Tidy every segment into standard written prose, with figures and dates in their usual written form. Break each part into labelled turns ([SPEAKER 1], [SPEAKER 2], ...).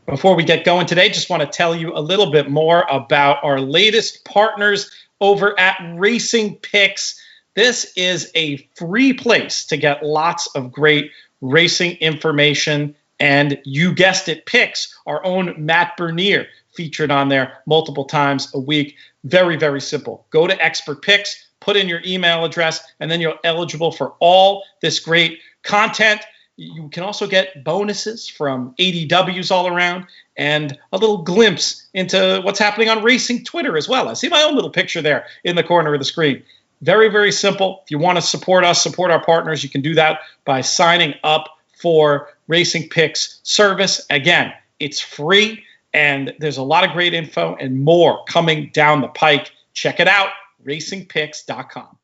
[SPEAKER 1] Before we get going today, just want to tell you a little bit more about our latest partners over at Racing Picks. This is a free place to get lots of great racing information. And you guessed it, picks. Our own Matt Bernier featured on there multiple times a week. Very, very simple. Go to Expert Picks, put in your email address, and then you're eligible for all this great content. You can also get bonuses from ADWs all around and a little glimpse into what's happening on racing Twitter as well. I see my own little picture there in the corner of the screen. Very, very simple. If you want to support us, support our partners, you can do that by signing up for Racing Picks service. Again, it's free, and there's a lot of great info and more coming down the pike. Check it out, racingpicks.com.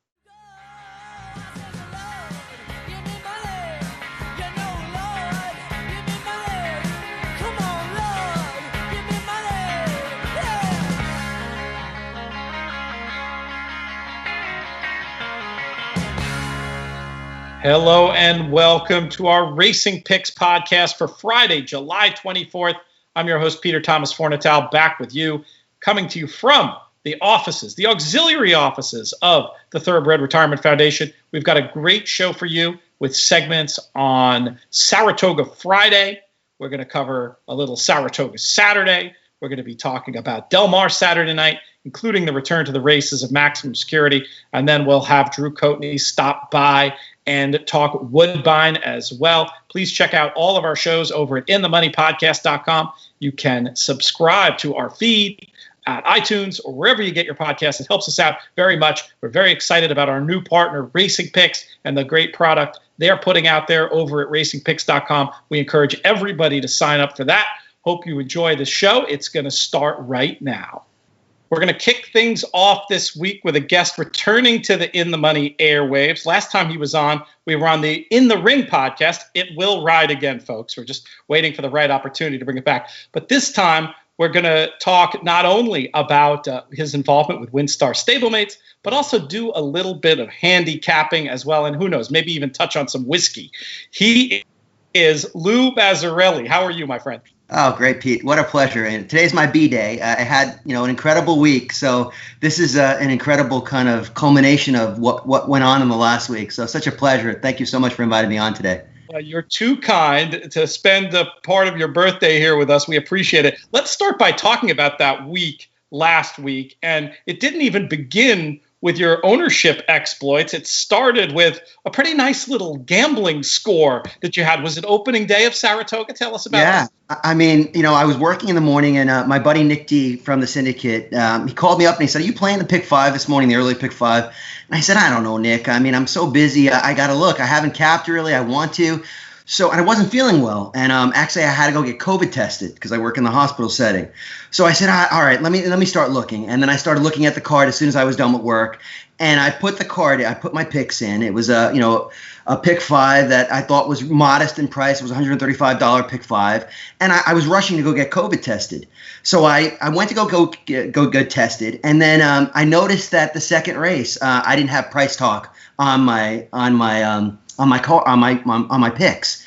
[SPEAKER 1] Hello and welcome to our Racing Picks podcast for Friday, July 24th. I'm your host, Peter Thomas Fornatal, back with you, coming to you from the offices, the auxiliary offices of the Thoroughbred Retirement Foundation. We've got a great show for you with segments on Saratoga Friday. We're going to cover a little Saratoga Saturday. We're going to be talking about Del Mar Saturday night, including the return to the races of Maximum Security. And then we'll have Drew Coatney stop by and talk Woodbine as well. Please check out all of our shows over at inthemoneypodcast.com. You can subscribe to our feed at iTunes or wherever you get your podcasts. It helps us out very much. We're very excited about our new partner, Racing Picks, and the great product they're putting out there over at racingpicks.com. We encourage everybody to sign up for that. Hope you enjoy the show. It's going to start right now. We're going to kick things off this week with a guest returning to the In the Money airwaves. Last time he was on, we were on the In the Ring podcast. It will ride again, folks. We're just waiting for the right opportunity to bring it back. But this time, we're going to talk not only about his involvement with WinStar StableMates, but also do a little bit of handicapping as well. And who knows, maybe even touch on some whiskey. He is Lou Bazarelli. How are you, my friend?
[SPEAKER 2] Oh, great, Pete. What a pleasure. And today's my B-day. I had, an incredible week. So this is an incredible kind of culmination of what went on in the last week. So such a pleasure. Thank you so much for inviting me on today.
[SPEAKER 1] You're too kind to spend a part of your birthday here with us. We appreciate it. Let's start by talking about that week last week. And it didn't even begin with your ownership exploits. It started with a pretty nice little gambling score that you had. Was it opening day of Saratoga? Tell us about it.
[SPEAKER 2] Yeah. I mean, I was working in the morning, and my buddy Nick D from the syndicate, he called me up and he said, "Are you playing the pick five this morning, the early pick five?" And I said, "I don't know, Nick. I mean, I'm so busy. I got to look. I haven't capped really. I want to." So, and I wasn't feeling well. And actually, I had to go get COVID tested because I work in the hospital setting. So I said, all right, let me start looking. And then I started looking at the card as soon as I was done with work. And I put my picks in. It was a pick five that I thought was modest in price. It was $135 pick five. And I was rushing to go get COVID tested. So I went to go get tested. And then I noticed that the second race, I didn't have price talk on my picks.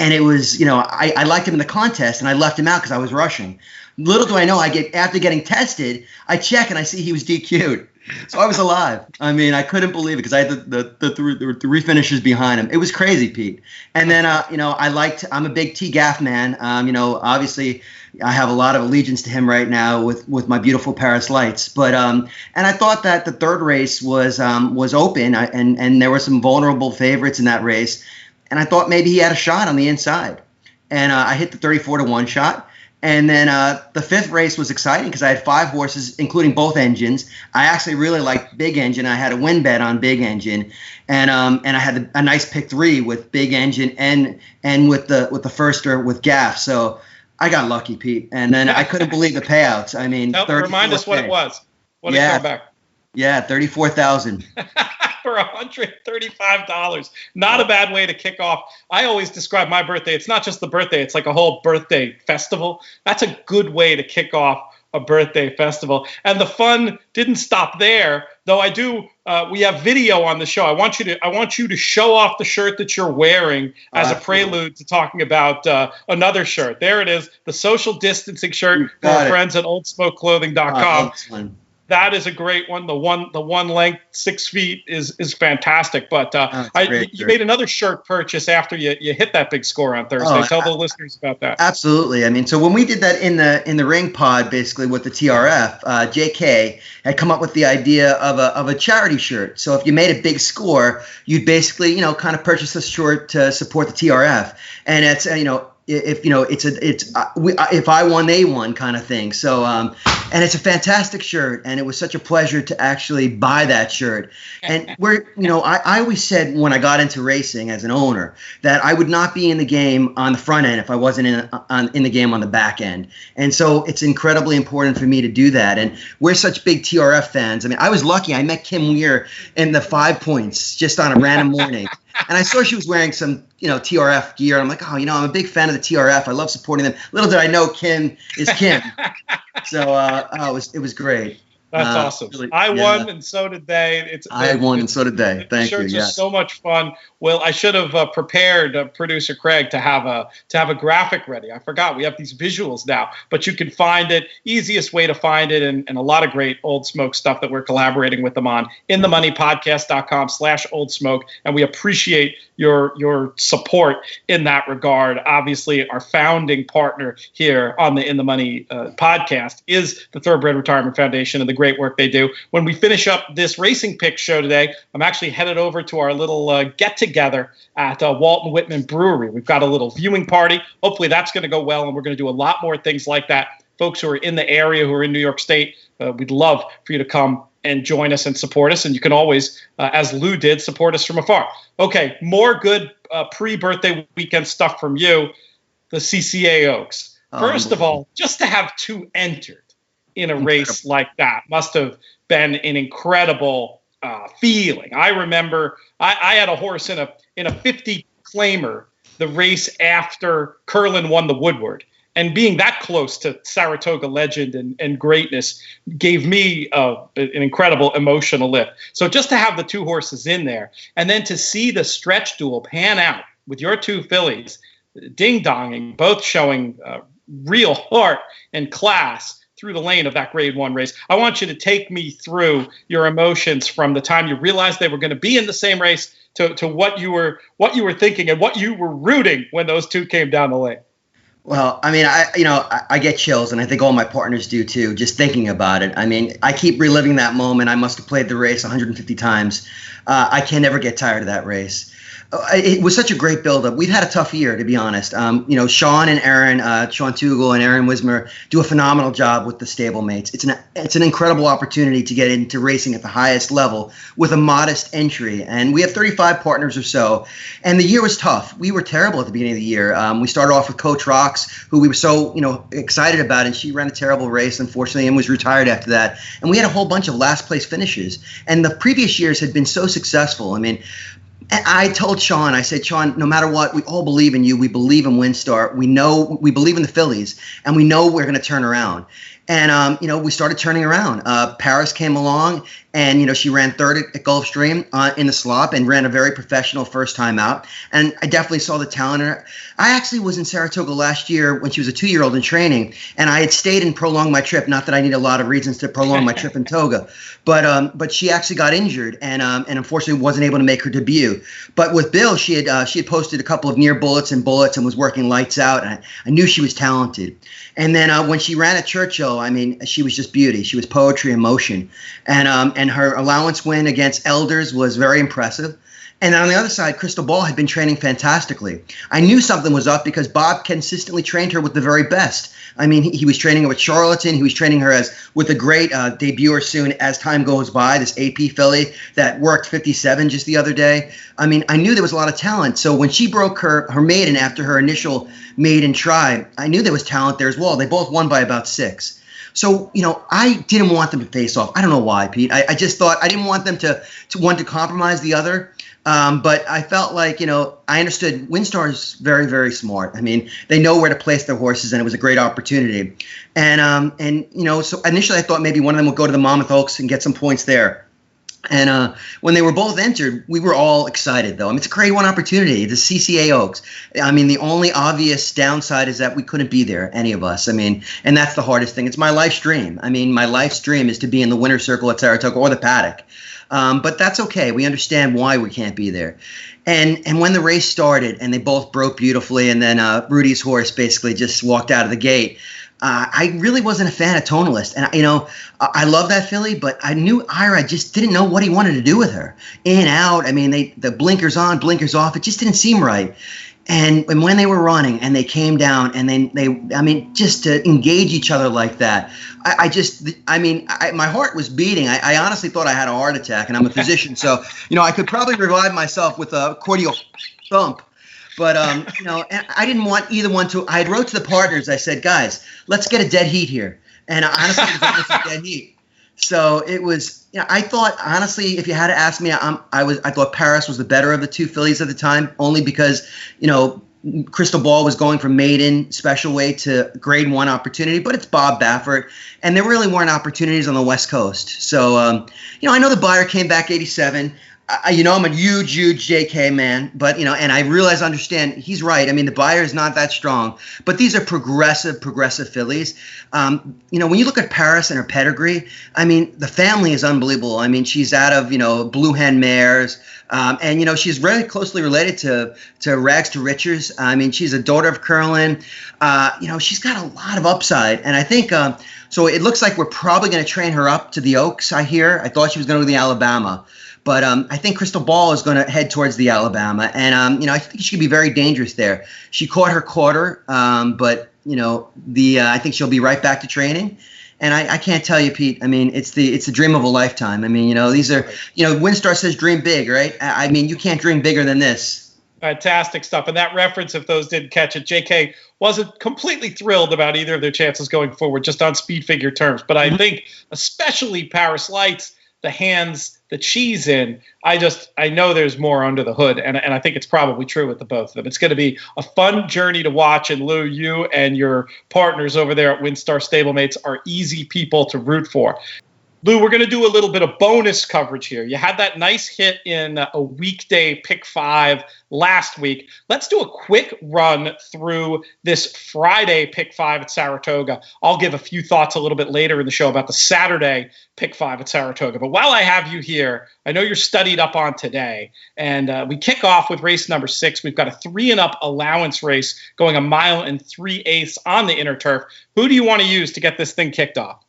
[SPEAKER 2] And it was, I liked him in the contest and I left him out because I was rushing. Little do I know, after getting tested, I check and I see he was DQ'd. So I was alive. I mean, I couldn't believe it because I had the three finishes behind him. It was crazy, Pete. And then, I'm a big T-Gaff man. Obviously I have a lot of allegiance to him right now with my beautiful Paris Lights. But, and I thought that the third race was open and there were some vulnerable favorites in that race. And I thought maybe he had a shot on the inside. And I hit the 34-1 shot. And then the fifth race was exciting because I had 5 horses, including both engines. I actually really liked Big Engine. I had a win bet on Big Engine, and I had a nice pick 3 with Big Engine and with the firster with Gaff. So I got lucky, Pete. And then I couldn't believe the payouts. I mean,
[SPEAKER 1] remind us what it was. What did it come back?
[SPEAKER 2] Yeah, $34,000.
[SPEAKER 1] For $135. Not a bad way to kick off. I always describe my birthday. It's not just the birthday. It's like a whole birthday festival. That's a good way to kick off a birthday festival. And the fun didn't stop there, though. We have video on the show. I want you to show off the shirt that you're wearing as a prelude to talking about another shirt. There it is, the social distancing shirt for our friends at oldsmokeclothing.com. That is a great one. The one length 6 feet is fantastic. But you made another shirt purchase after you hit that big score on Thursday. Tell the listeners about that.
[SPEAKER 2] Absolutely. I mean, so when we did that in the ring pod, basically with the TRF, JK had come up with the idea of a charity shirt. So if you made a big score, you'd basically kind of purchase a shirt to support the TRF, and it's if I won, they won kind of thing. So, and it's a fantastic shirt, and it was such a pleasure to actually buy that shirt. And I always said when I got into racing as an owner that I would not be in the game on the front end if I wasn't in the game on the back end. And so it's incredibly important for me to do that. And we're such big TRF fans. I mean, I was lucky. I met Kim Weir in the 5 Points just on a random morning. And I saw she was wearing some, TRF gear. I'm like, I'm a big fan of the TRF. I love supporting them. Little did I know Kim is Kim. So it was great.
[SPEAKER 1] That's awesome. Really, I won, and so did they.
[SPEAKER 2] I won, and so did they. Thank you.
[SPEAKER 1] Shirts are so much fun. Well, I should have prepared producer Craig to have a graphic ready. I forgot we have these visuals now, but you can find it. Easiest way to find it, and a lot of great Old Smoke stuff that we're collaborating with them on. InTheMoneyPodcast.com/Old Smoke, and we appreciate your support in that regard. Obviously, our founding partner here on the In the Money podcast is the Thoroughbred Retirement Foundation and the great work they do. When we finish up this Racing Pick show today, I'm actually headed over to our little get-together at Walton Whitman Brewery. We've got a little viewing party. Hopefully that's going to go well, and we're going to do a lot more things like that. Folks who are in the area, who are in New York State, we'd love for you to come and join us and support us. And you can always, as Lou did, support us from afar. Okay, more good pre-birthday weekend stuff from you, the Cca Oaks. First of all, just to have two entered in a race like that must have been an incredible feeling. I remember I had a horse in a 50 claimer the race after Curlin won the Woodward. And being that close to Saratoga legend and greatness gave me an incredible emotional lift. So just to have the two horses in there, and then to see the stretch duel pan out with your two fillies, ding-donging, both showing real heart and class through the lane of that Grade 1 race. I want you to take me through your emotions from the time you realized they were going to be in the same race to what you were thinking and what you were rooting when those two came down the lane.
[SPEAKER 2] Well, I mean, I get chills, and I think all my partners do too, just thinking about it. I mean, I keep reliving that moment. I must have played the race 150 times. I can never get tired of that race. It was such a great buildup. We've had a tough year, to be honest. Sean and Aaron, Sean Tugel and Aaron Wismer do a phenomenal job with the StableMates. It's an incredible opportunity to get into racing at the highest level with a modest entry. And we have 35 partners or so. And the year was tough. We were terrible at the beginning of the year. We started off with Coach Rocks, who we were so excited about, and she ran a terrible race, unfortunately, and was retired after that. And we had a whole bunch of last place finishes. And the previous years had been so successful. I mean, I told Sean, I said, Sean, no matter what, we all believe in you. We believe in WinStar. We believe in the fillies, and we know we're going to turn around. And, we started turning around. Paris came along, and, she ran third at Gulfstream in the slop and ran a very professional first time out. And I definitely saw the talent in her. I actually was in Saratoga last year when she was a 2-year-old in training, and I had stayed and prolonged my trip. Not that I need a lot of reasons to prolong my trip in Toga, but she actually got injured and unfortunately wasn't able to make her debut. But with Bill, she had posted a couple of near bullets and was working lights out, and I knew she was talented. And then when she ran at Churchill, I mean, she was just beauty. She was poetry in motion, and her allowance win against Elders was very impressive. And then on the other side, Crystal Ball had been training fantastically. I knew something was up because Bob consistently trained her with the very best. I mean, he was training her with Charlatan. He was training her with a great debuter soon as time goes by, this AP filly that worked 57 just the other day. I mean, I knew there was a lot of talent. So when she broke her maiden after her initial maiden try, I knew there was talent there as well. They both won by about 6. So, I didn't want them to face off. I don't know why, Pete. I just thought I didn't want them to one to compromise the other. But I felt like, I understood WinStar is very, very smart. I mean, they know where to place their horses, and it was a great opportunity. So initially I thought maybe one of them would go to the Monmouth Oaks and get some points there. And when they were both entered, we were all excited, though. I mean, it's a grade 1 opportunity, the Cca Oaks. I mean, the only obvious downside is that we couldn't be there, any of us. I mean, and that's the hardest thing. It's my life's dream. I mean, my life's dream is to be in the winner's circle at Saratoga or the paddock. But that's okay. We understand why we can't be there. And when the race started and they both broke beautifully, and then Rudy's horse basically just walked out of the gate, I really wasn't a fan of Tonalist. And, I love that filly, but I knew Ira just didn't know what he wanted to do with her. In, out, I mean, the blinkers on, blinkers off, it just didn't seem right. And when they were running and they came down and just to engage each other like that, my heart was beating. I honestly thought I had a heart attack, and I'm a physician. So, I could probably revive myself with a cordial thump. But, and I didn't want either one to. I had wrote to the partners. I said, guys, let's get a dead heat here. And honestly, it was almost a dead heat. So it was, I thought, honestly, if you had to ask me, I thought Paris was the better of the two fillies at the time, only because, Crystal Ball was going from maiden special weight to grade 1 opportunity, but it's Bob Baffert, and there really weren't opportunities on the West Coast. So, I know the buyer came back 87. I'm a huge JK man, but, and I understand he's right. I mean, the buyer is not that strong, but these are progressive fillies. When you look at Paris and her pedigree, I mean, the family is unbelievable. I mean, she's out of, Blue Hen mares, and, she's very closely related to Rags to Riches. I mean, she's a daughter of Curlin. She's got a lot of upside, and I think, so it looks like we're probably going to train her up to the Oaks, I hear. I thought she was going to go to the Alabama. But I think Crystal Ball is going to head towards the Alabama. And, I think she could be very dangerous there. She caught her quarter, but, I think she'll be right back to training. And I can't tell you, Pete, I mean, it's the dream of a lifetime. I mean, these are, WinStar says dream big, right? I mean, you can't dream bigger than this.
[SPEAKER 1] Fantastic stuff. And that reference, if those didn't catch it, JK wasn't completely thrilled about either of their chances going forward, just on speed figure terms. But I think especially Paris Lights, the hands that she's in, I know there's more under the hood, and I think it's probably true with the both of them. It's going to be a fun journey to watch, and Lou, you and your partners over there at WinStar StableMates are easy people to root for. Lou, we're going to do a little bit of bonus coverage here. You had that nice hit in a weekday pick 5 last week. Let's do a quick run through this Friday pick 5 at Saratoga. I'll give a few thoughts a little bit later in the show about the Saturday pick 5 at Saratoga. But while I have you here, I know you're studied up on today, and we kick off with race number 6. We've got a 3-and-up allowance race going 1 mile and 3/8 on the inner turf. Who do you want to use to get this thing kicked off?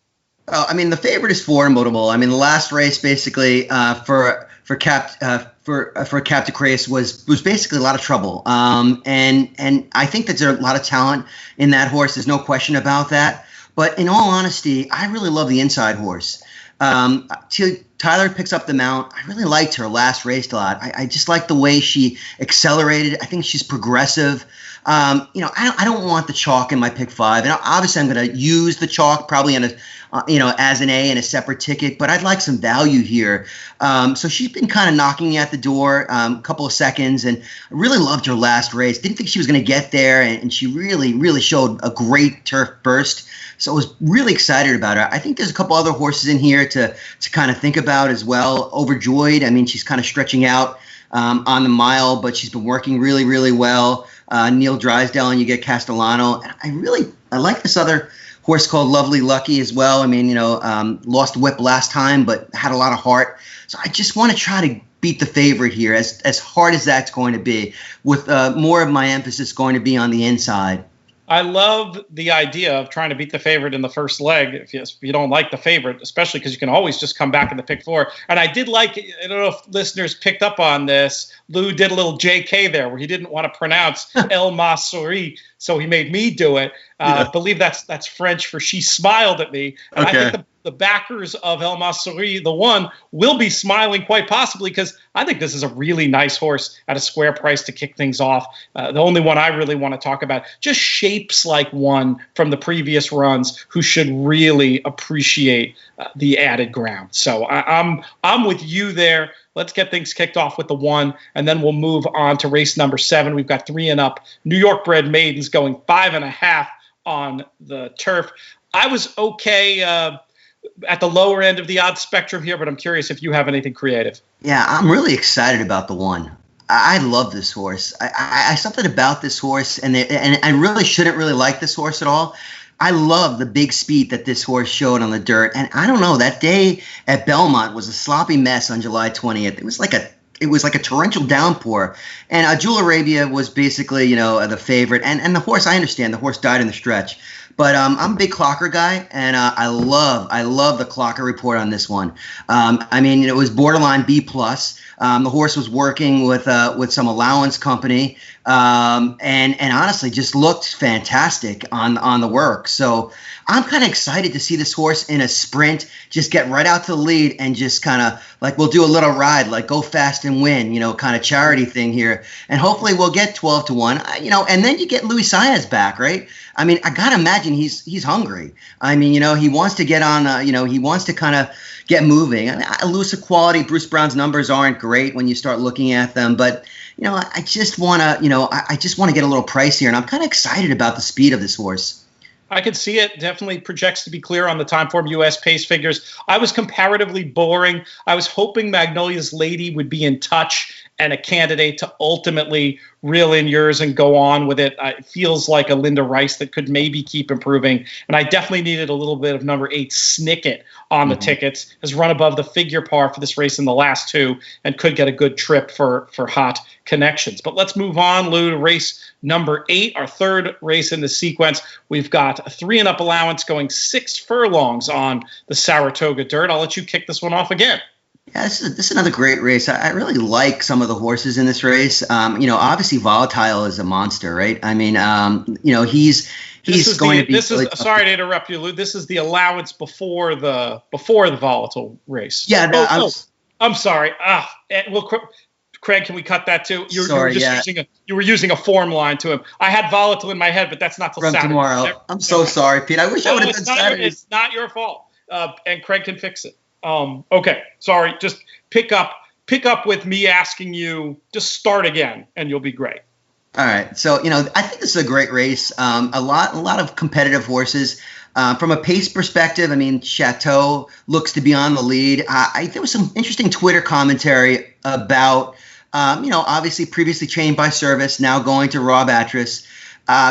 [SPEAKER 2] The favorite is Formidable. I mean, the last race basically for Cap to Crace was basically a lot of trouble. And I think that there's a lot of talent in that horse. There's no question about that. But in all honesty, I really love the inside horse. Tyler picks up the mount. I really liked her last race a lot. I just like the way she accelerated. I think she's progressive. I don't want the chalk in my pick 5, and obviously I'm going to use the chalk probably in as an A in a separate ticket, but I'd like some value here. So she's been kind of knocking at the door a couple of seconds, and I really loved her last race. Didn't think she was going to get there, and she really, really showed a great turf burst. So I was really excited about her. I think there's a couple other horses in here to kind of think about as well. Overjoyed, I mean, she's kind of stretching out on the mile, but she's been working really, really well. Neil Drysdale, and you get Castellano. And I like this other horse called Lovely Lucky as well. I mean, lost the whip last time, but had a lot of heart. So I just want to try to beat the favorite here, as hard as that's going to be, with more of my emphasis going to be on the inside.
[SPEAKER 1] I love the idea of trying to beat the favorite in the first leg if you don't like the favorite, especially because you can always just come back in the pick 4. And I did like, I don't know if listeners picked up on this, Lou did a little JK there where he didn't want to pronounce El Mazzarelli, so he made me do it. I believe that's French for she smiled at me. And okay. I think the backers of El Mazzarelli, the one, will be smiling quite possibly, because I think this is a really nice horse at a square price to kick things off. The only one I really want to talk about just shapes like one from the previous runs who should really appreciate the added ground. So I'm with you there. Let's get things kicked off with the 1, and then we'll move on to race number 7. We've got 3 and up New York bred maidens going 5.5 on the turf. I was okay at the lower end of the odds spectrum here, but I'm curious if you have anything creative.
[SPEAKER 2] Yeah, I'm really excited about the 1. I love this horse. I something about this horse, and I really shouldn't really like this horse at all. I love the big speed that this horse showed on the dirt, and I don't know, that day at Belmont was a sloppy mess on July 20th. It was like a torrential downpour, and Jewel Arabia was basically the favorite, and the horse. I understand the horse died in the stretch. But I'm a big clocker guy, and I love the clocker report on this one. I mean, it was borderline B+. The horse was working with some allowance company, and honestly just looked fantastic on the work. So I'm kind of excited to see this horse in a sprint just get right out to the lead and just kind of like we'll do a little ride, like go fast and win, kind of charity thing here, and hopefully we'll get 12-1. And then you get Luis Saez back, right? I mean, I gotta imagine he's hungry. I mean, he wants to get on. He wants to kind of get moving. I mean, elusive quality. Bruce Brown's numbers aren't great when you start looking at them, but I just wanna, I just want to get a little pricier, and I'm kind of excited about the speed of this horse.
[SPEAKER 1] I could see it. Definitely projects to be clear on the Timeform US pace figures. I was comparatively boring. I was hoping Magnolia's Lady would be in touch and a candidate to ultimately reel in yours and go on with it. It feels like a Linda Rice that could maybe keep improving. And I definitely needed a little bit of number 8 Snicket on the tickets. Has run above the figure par for this race in the last 2 and could get a good trip for hot connections. But let's move on, Lou, to race number 8, our third race in the sequence. We've got a 3 and up allowance going 6 furlongs on the Saratoga dirt. I'll let you kick this one off again.
[SPEAKER 2] Yeah, this is another great race. I really like some of the horses in this race. Obviously Volatile is a monster, right? I mean, he's going to be.
[SPEAKER 1] This is sorry to interrupt you, Lou. This is the allowance before the Volatile race.
[SPEAKER 2] Yeah, no,
[SPEAKER 1] I'm sorry. Well, Craig, can we cut that too? You were using a form line to him. I had Volatile in my head, but that's not till Saturday.
[SPEAKER 2] Tomorrow. I'm so sorry, Pete. I wish I would have done Saturday.
[SPEAKER 1] It's not your fault, and Craig can fix it. Okay, sorry. Just pick up with me asking you. Just start again, and you'll be great.
[SPEAKER 2] All right. So I think this is a great race. A lot of competitive horses. From a pace perspective, I mean, Chateau looks to be on the lead. There was some interesting Twitter commentary about, obviously previously trained by Service, now going to Rob Atras.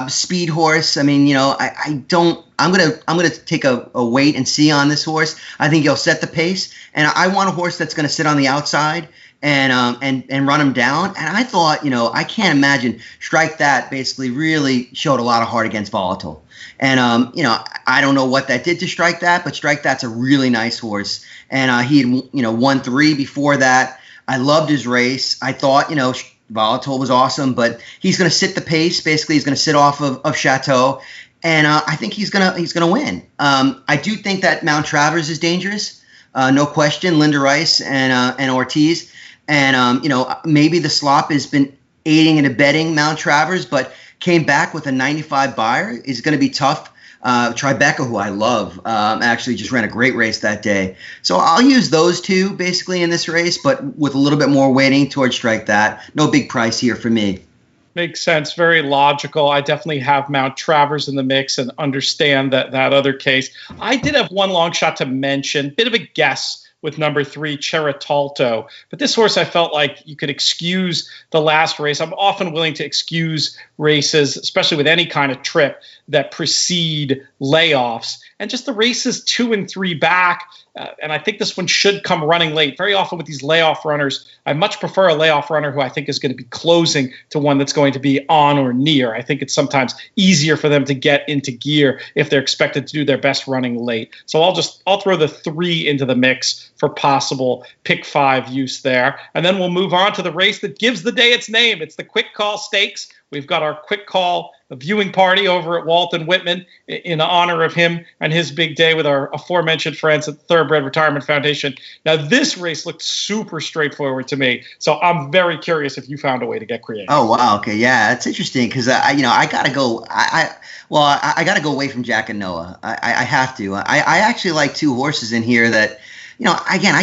[SPEAKER 2] Speed horse. I mean, I'm gonna take a wait and see on this horse. I think he'll set the pace, and I want a horse that's gonna sit on the outside and run him down. And I thought, I can't imagine Strike That basically really showed a lot of heart against Volatile. And I don't know what that did to Strike That, but Strike That's a really nice horse, and he had won 3 before that. I loved his race. I thought Volatile was awesome, but he's going to sit the pace. Basically, he's going to sit off of Chateau, and I think he's gonna win. I do think that Mount Travers is dangerous, no question. Linda Rice and Ortiz, and maybe the slop has been aiding and abetting Mount Travers, but came back with a 95 buyer. Is going to be tough. Tribeca, who I love, actually just ran a great race that day. So I'll use those two basically in this race, but with a little bit more weighting towards Strike That. No big price here for me.
[SPEAKER 1] Makes sense. Very logical. I definitely have Mount Travers in the mix and understand that other case. I did have one long shot to mention, bit of a guess with number 3, Cheritalto. But this horse, I felt like you could excuse the last race. I'm often willing to excuse races, especially with any kind of trip, that precede layoffs. And just the races 2 and 3 back, and I think this one should come running late. Very often with these layoff runners, I much prefer a layoff runner who I think is going to be closing to one that's going to be on or near. I think it's sometimes easier for them to get into gear if they're expected to do their best running late. So I'll throw the 3 into the mix for possible pick 5 use there. And then we'll move on to the race that gives the day its name. It's the Quick Call Stakes. We've got our Quick Call viewing party over at Walton Whitman in honor of him and his big day with our aforementioned friends at the Thoroughbred Retirement Foundation. Now, this race looked super straightforward to me, so I'm very curious if you found a way to get creative.
[SPEAKER 2] Oh, wow. Okay, yeah, it's interesting because I gotta go. I gotta go away from Jack and Noah. I have to. I actually like 2 horses in here that, again, I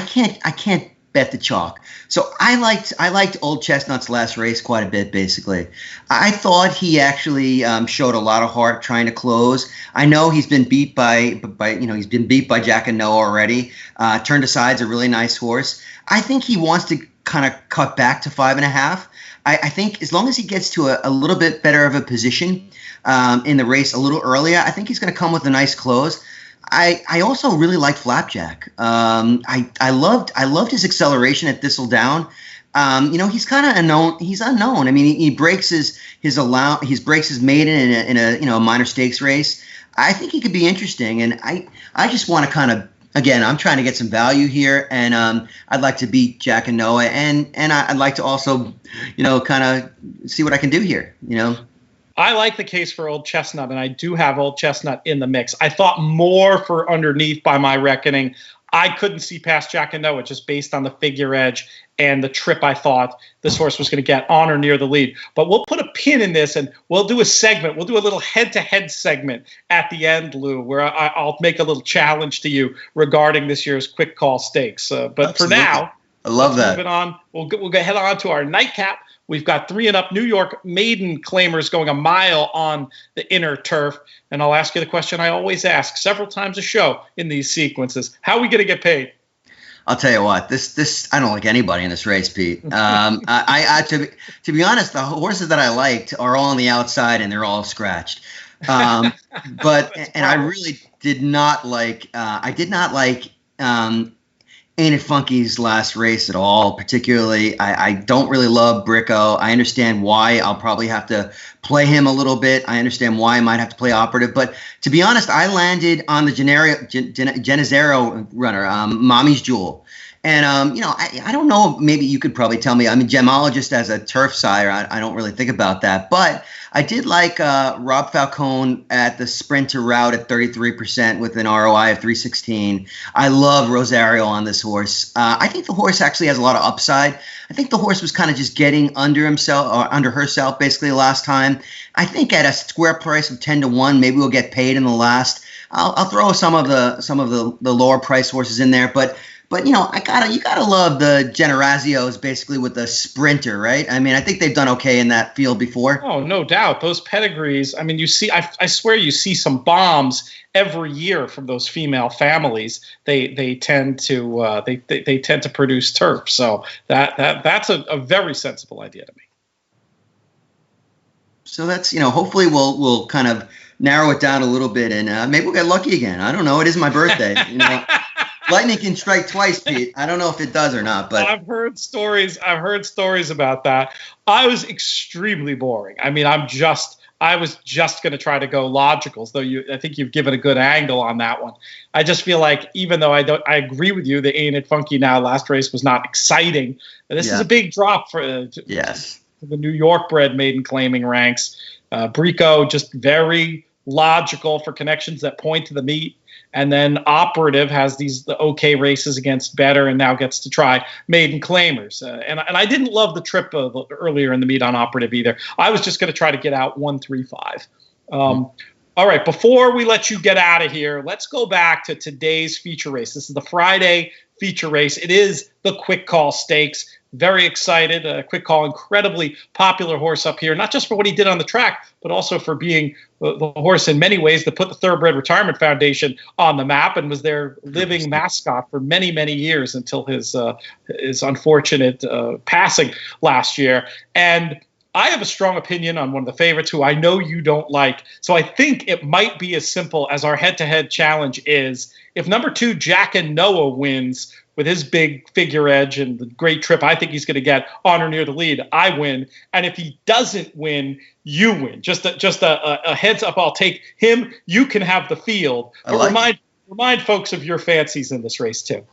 [SPEAKER 2] can't bet the chalk. So I liked Old Chestnut's last race quite a bit. Basically, I thought he actually showed a lot of heart trying to close. I know he's been beat by Jack and Noah already. Turned Aside's a really nice horse. I think he wants to kind of cut back to 5.5. I think as long as he gets to a little bit better of a position in the race a little earlier, I think he's going to come with a nice close. I also really like Flapjack. I loved his acceleration at Thistledown. He's kind of unknown. He's unknown. I mean, he breaks his maiden in a minor stakes race. I think he could be interesting, and I just want to kind of. Again, I'm trying to get some value here, and I'd like to beat Jack and Noah, and I'd like to also, kind of see what I can do here.
[SPEAKER 1] I like the case for Old Chestnut, and I do have Old Chestnut in the mix. I thought more for underneath by my reckoning. I couldn't see past Jack and Noah just based on the figure edge and the trip I thought this horse was going to get on or near the lead. But we'll put a pin in this, and we'll do a segment. We'll do a little head-to-head segment at the end, Lou, where I'll make a little challenge to you regarding this year's Quick Call Stakes. But Absolutely. For now,
[SPEAKER 2] I love that.
[SPEAKER 1] Moving on, we'll go head on to our nightcap. We've got 3 and up New York maiden claimers going a mile on the inner turf. And I'll ask you the question I always ask several times a show in these sequences. How are we going to get paid?
[SPEAKER 2] I'll tell you what, this I don't like anybody in this race, Pete. To be honest, the horses that I liked are all on the outside and they're all scratched. I really did not like. I did not like Ain't It Funky's last race at all. Particularly, I don't really love Bricko. I understand why I'll probably have to play him a little bit. I understand why I might have to play Operative. But to be honest, I landed on the Genesero runner, Mommy's Jewel. And, I don't know, maybe you could probably tell me. I'm a gemologist as a turf sire. I don't really think about that. But I did like Rob Falcone at the Sprinter route at 33% with an ROI of 316. I love Rosario on this horse. I think the horse actually has a lot of upside. I think the horse was kind of just getting under herself basically last time. I think at a square price of 10-1, maybe we'll get paid in the last. I'll throw some of the lower price horses in there, but you gotta love the Generazios basically with the Sprinter, right? I mean, I think they've done okay in that field before.
[SPEAKER 1] Oh, no doubt. Those pedigrees. I mean, you see, I swear you see some bombs every year from those female families. They tend to they tend to produce turf. So that's a very sensible idea to me.
[SPEAKER 2] So that's hopefully we'll kind of narrow it down a little bit, and maybe we'll get lucky again. I don't know. It is my birthday. Lightning can strike twice, Pete. I don't know if it does or not, but
[SPEAKER 1] I've heard stories about that. I was extremely boring. I mean, I was just going to try to go logicals, though I think you've given a good angle on that one. I just feel like even though I agree with you, the Ain't It Funky Now last race was not exciting. This is a big drop for the New York bred maiden claiming ranks. Brico just very logical for connections that point to the meet. And then Operative has the okay races against better and now gets to try maiden claimers. And I didn't love the trip earlier in the meet on Operative either. I was just going to try to get out 1-3-5. All right, before we let you get out of here, let's go back to today's feature race. This is the Friday feature race. It is the Quick Call Stakes. Very excited. Quick Call, incredibly popular horse up here, not just for what he did on the track, but also for being the horse in many ways that put the Thoroughbred Retirement Foundation on the map and was their living mascot for many, many years until his unfortunate passing last year. And I have a strong opinion on one of the favorites who I know you don't like. So I think it might be as simple as our head-to-head challenge is if number 2, Jack and Noah, wins with his big figure edge and the great trip I think he's going to get on or near the lead, I win. And if he doesn't win, you win. Just a heads up, I'll take him. You can have the field. But remind folks of your fancies in this race too.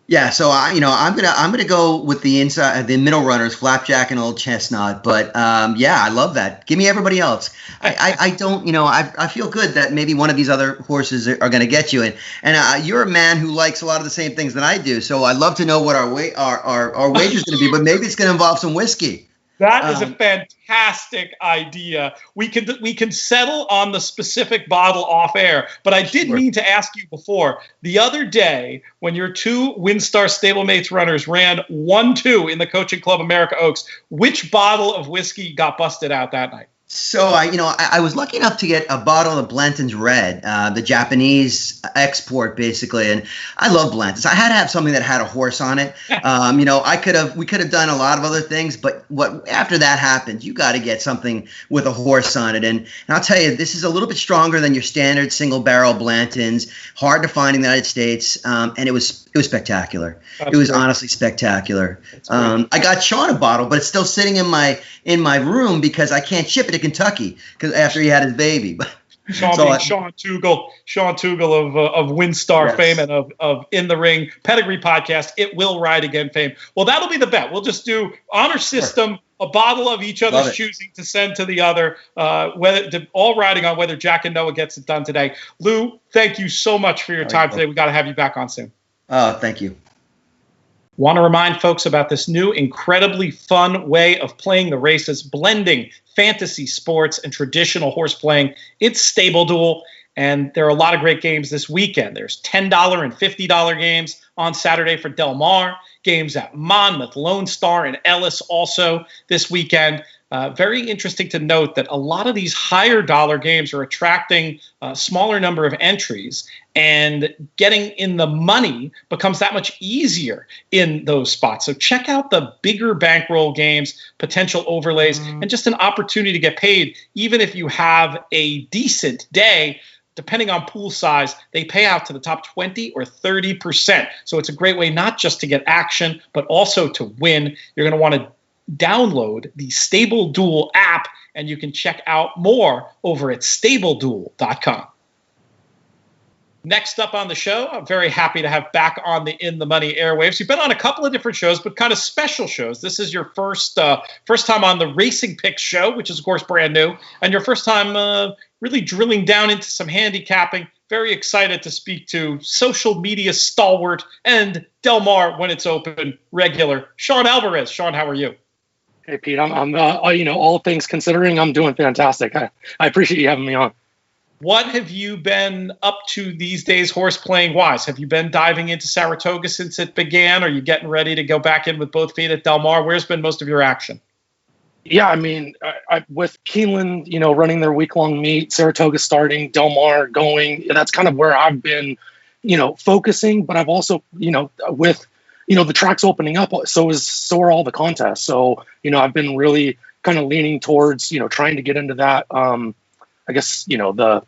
[SPEAKER 2] Yeah, so I'm gonna go with the middle runners, Flapjack and Old Chestnut. But I love that. Give me everybody else. I don't, I feel good that maybe one of these other horses are going to get you. And you're a man who likes a lot of the same things that I do. So I'd love to know what our wager's going to be. But maybe it's going to involve some whiskey.
[SPEAKER 1] That is a fantastic idea. We can settle on the specific bottle off air, but I did mean to ask you before. The other day, when your two WinStar StableMates runners ran 1-2 in the Coaching Club America Oaks, which bottle of whiskey got busted out that night?
[SPEAKER 2] So I was lucky enough to get a bottle of Blanton's Red, the Japanese export, basically, and I love Blanton's. I had to have something that had a horse on it. We could have done a lot of other things, but after that happened, you got to get something with a horse on it. And I'll tell you, this is a little bit stronger than your standard single barrel Blanton's. Hard to find in the United States, and it was spectacular. It was honestly spectacular. I got Sean a bottle, but it's still sitting in my room because I can't ship it to Kentucky because after he had his baby.
[SPEAKER 1] Sean Tugel of WinStar fame and of In the Ring Pedigree podcast, It Will Ride Again fame. Well, that'll be the bet. We'll just do honor system, a bottle of each other's choosing to send to the other, all riding on whether Jack and Noah gets it done today. Lou, thank you so much for your time today. We got to have you back on soon.
[SPEAKER 2] Oh, thank you.
[SPEAKER 1] Want to remind folks about this new incredibly fun way of playing the races, blending fantasy sports and traditional horse playing. It's Stable Duel, and there are a lot of great games this weekend. There's $10 and $50 games on Saturday for Del Mar, games at Monmouth, Lone Star, and Ellis also this weekend. Very interesting to note that a lot of these higher dollar games are attracting a smaller number of entries, and getting in the money becomes that much easier in those spots. So check out the bigger bankroll games, potential overlays, and just an opportunity to get paid. Even if you have a decent day, depending on pool size, they pay out to the top 20 or 30%. So it's a great way not just to get action, but also to win. You're going to want to download the Stable Duel app, and you can check out more over at StableDuel.com. Next up on the show, I'm very happy to have back on the In the Money airwaves. You've been on a couple of different shows, but kind of special shows. This is your first time on the Racing Picks show, which is, of course, brand new, and your first time really drilling down into some handicapping. Very excited to speak to social media stalwart and Del Mar, when it's open, regular Sean Alvarez. Sean, how are you?
[SPEAKER 3] Hey, Pete, I'm all things considering, I'm doing fantastic. I appreciate you having me on.
[SPEAKER 1] What have you been up to these days, horse playing wise? Have you been diving into Saratoga since it began? Are you getting ready to go back in with both feet at Del Mar? Where's been most of your action?
[SPEAKER 3] Yeah, I mean, with Keeneland, running their week-long meet, Saratoga starting, Del Mar going, that's kind of where I've been, focusing. But I've also, with, the tracks opening up, so are all the contests. So, I've been really kind of leaning towards, trying to get into that, I guess, the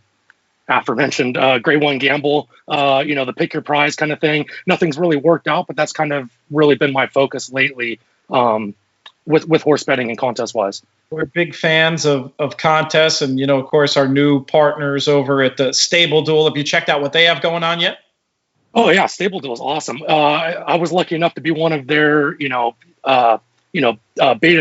[SPEAKER 3] aforementioned grade one gamble, the pick your prize kind of thing. Nothing's really worked out, but that's kind of really been my focus lately. With horse betting and contest wise.
[SPEAKER 1] We're big fans of contests, and of course our new partners over at the Stable Duel. Have you checked out what they have going on yet?
[SPEAKER 3] Oh yeah, Stable Duel is awesome. I was lucky enough to be one of their beta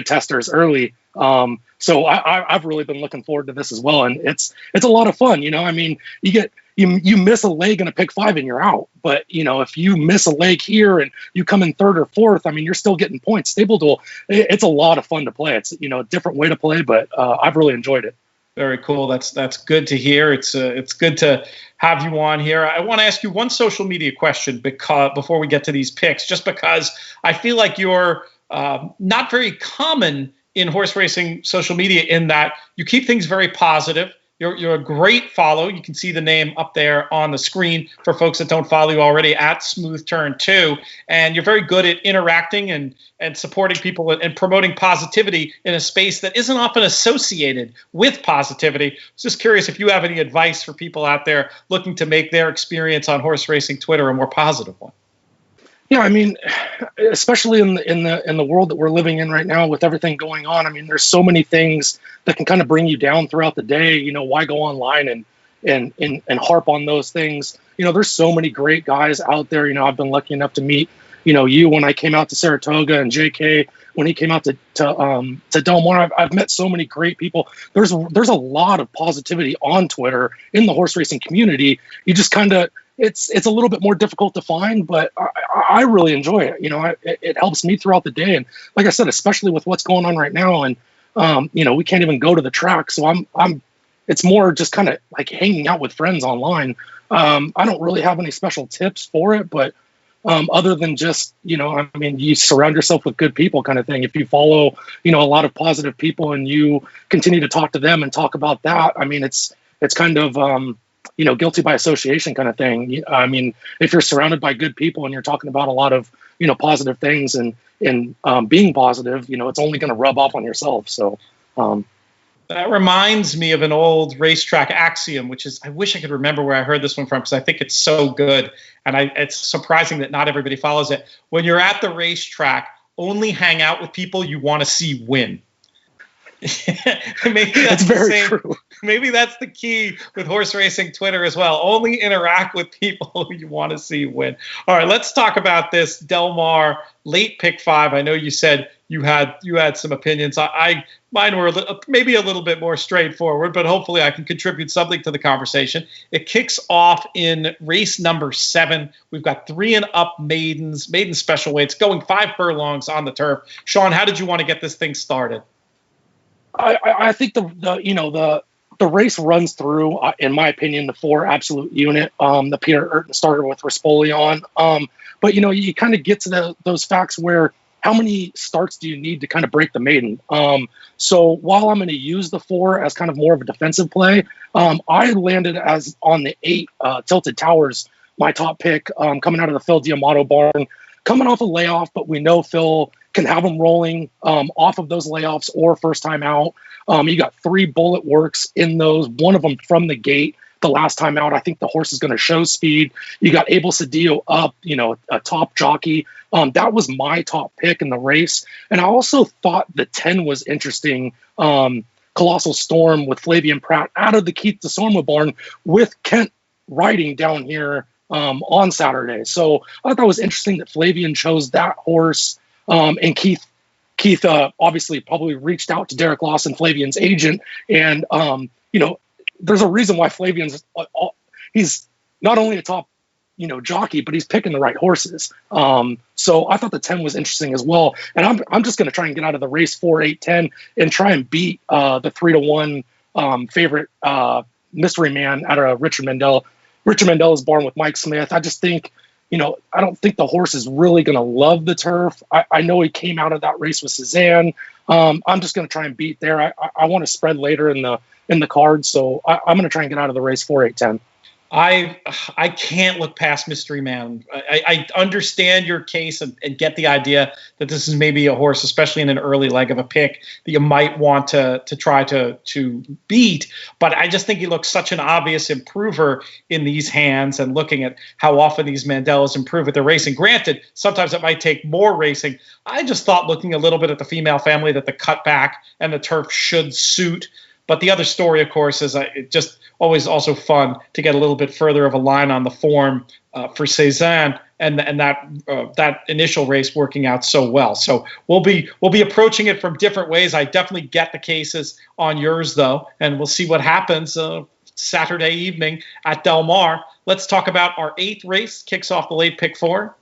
[SPEAKER 3] testers early. So I've really been looking forward to this as well, and it's a lot of fun. I mean, you miss a leg in a pick five and you're out. But, if you miss a leg here and you come in third or fourth, I mean, you're still getting points. Stable Duel, it's a lot of fun to play. It's, a different way to play, but I've really enjoyed it.
[SPEAKER 1] Very cool. That's good to hear. It's good to have you on here. I want to ask you one social media question before we get to these picks, just because I feel like you're not very common in horse racing social media in that you keep things very positive. You're a great follow. You can see the name up there on the screen for folks that don't follow you already at Smooth Turn 2. And you're very good at interacting and supporting people and promoting positivity in a space that isn't often associated with positivity. I was just curious if you have any advice for people out there looking to make their experience on horse racing Twitter a more positive one.
[SPEAKER 3] Yeah, I mean, especially in the world that we're living in right now with everything going on. I mean, there's so many things that can kind of bring you down throughout the day. Why go online and harp on those things? There's so many great guys out there. I've been lucky enough to meet, you when I came out to Saratoga, and JK when he came out to Del Mar. I've met so many great people. There's a lot of positivity on Twitter in the horse racing community. You just kind of it's a little bit more difficult to find, but I really enjoy it. It helps me throughout the day. And like I said, especially with what's going on right now, and we can't even go to the track. So it's more just kind of like hanging out with friends online. I don't really have any special tips for it, but other than just, you surround yourself with good people kind of thing. If you follow, a lot of positive people and you continue to talk to them and talk about that, it's kind of, guilty by association kind of thing. If you're surrounded by good people and you're talking about a lot of, positive things and being positive, it's only going to rub off on yourself. So,
[SPEAKER 1] that reminds me of an old racetrack axiom, which is, I wish I could remember where I heard this one from because I think it's so good. And it's surprising that not everybody follows it. When you're at the racetrack, only hang out with people you want to see win. Maybe that's
[SPEAKER 3] very true.
[SPEAKER 1] Maybe that's the key with horse racing Twitter as well. Only interact with people you want to see win. All right, let's talk about this Del Mar late pick 5. I know you said you had some opinions. Mine were maybe a little bit more straightforward, but hopefully I can contribute something to the conversation. It kicks off in race number 7. We've got 3 and up maiden special weights going 5 furlongs on the turf. Sean, how did you want to get this thing started?
[SPEAKER 3] I think the race runs through, in my opinion, the 4 absolute unit. The Peter Urton starter with Rispoli on. But you kind of get to those facts where how many starts do you need to kind of break the maiden? So while I'm going to use the 4 as kind of more of a defensive play, I landed as on the 8 Tilted Towers, my top pick, coming out of the Phil D'Amato barn, coming off a layoff, but we know Phil can have them rolling off of those layoffs or first time out. You got 3 bullet works in those, one of them from the gate. The last time out, I think the horse is going to show speed. You got Abel Cedillo up, a top jockey. That was my top pick in the race. And I also thought the 10 was interesting. Colossal Storm with Flavian Pratt out of the Keith DeSorma barn with Kent riding down here on Saturday. So I thought that was interesting that Flavian chose that horse. And Keith obviously probably reached out to Derek Lawson, Flavian's agent. And, there's a reason why Flavian's he's not only a top, jockey, but he's picking the right horses. So I thought the 10 was interesting as well. And I'm just going to try and get out of the race 4, 8, 10 and try and beat the 3-1 favorite mystery man out of Richard Mandel. Richard Mandel is born with Mike Smith. I just think, I don't think the horse is really going to love the turf. I know he came out of that race with Cezanne. I'm just going to try and beat there. I want to spread later in the card, so I'm going to try and get out of the race 4, 8, 10.
[SPEAKER 1] I can't look past Mystery Man. I understand your case and get the idea that this is maybe a horse, especially in an early leg of a pick, that you might want to try to beat. But I just think he looks such an obvious improver in these hands, and looking at how often these Mandelas improve with their racing. Granted, sometimes it might take more racing. I just thought, looking a little bit at the female family, that the cutback and the turf should suit. But the other story, of course, is it just always also fun to get a little bit further of a line on the form for Cezanne and that initial race working out so well. So we'll be approaching it from different ways. I definitely get the cases on yours, though, and we'll see what happens Saturday evening at Del Mar. Let's talk about our 8th race. Kicks off the late pick 4.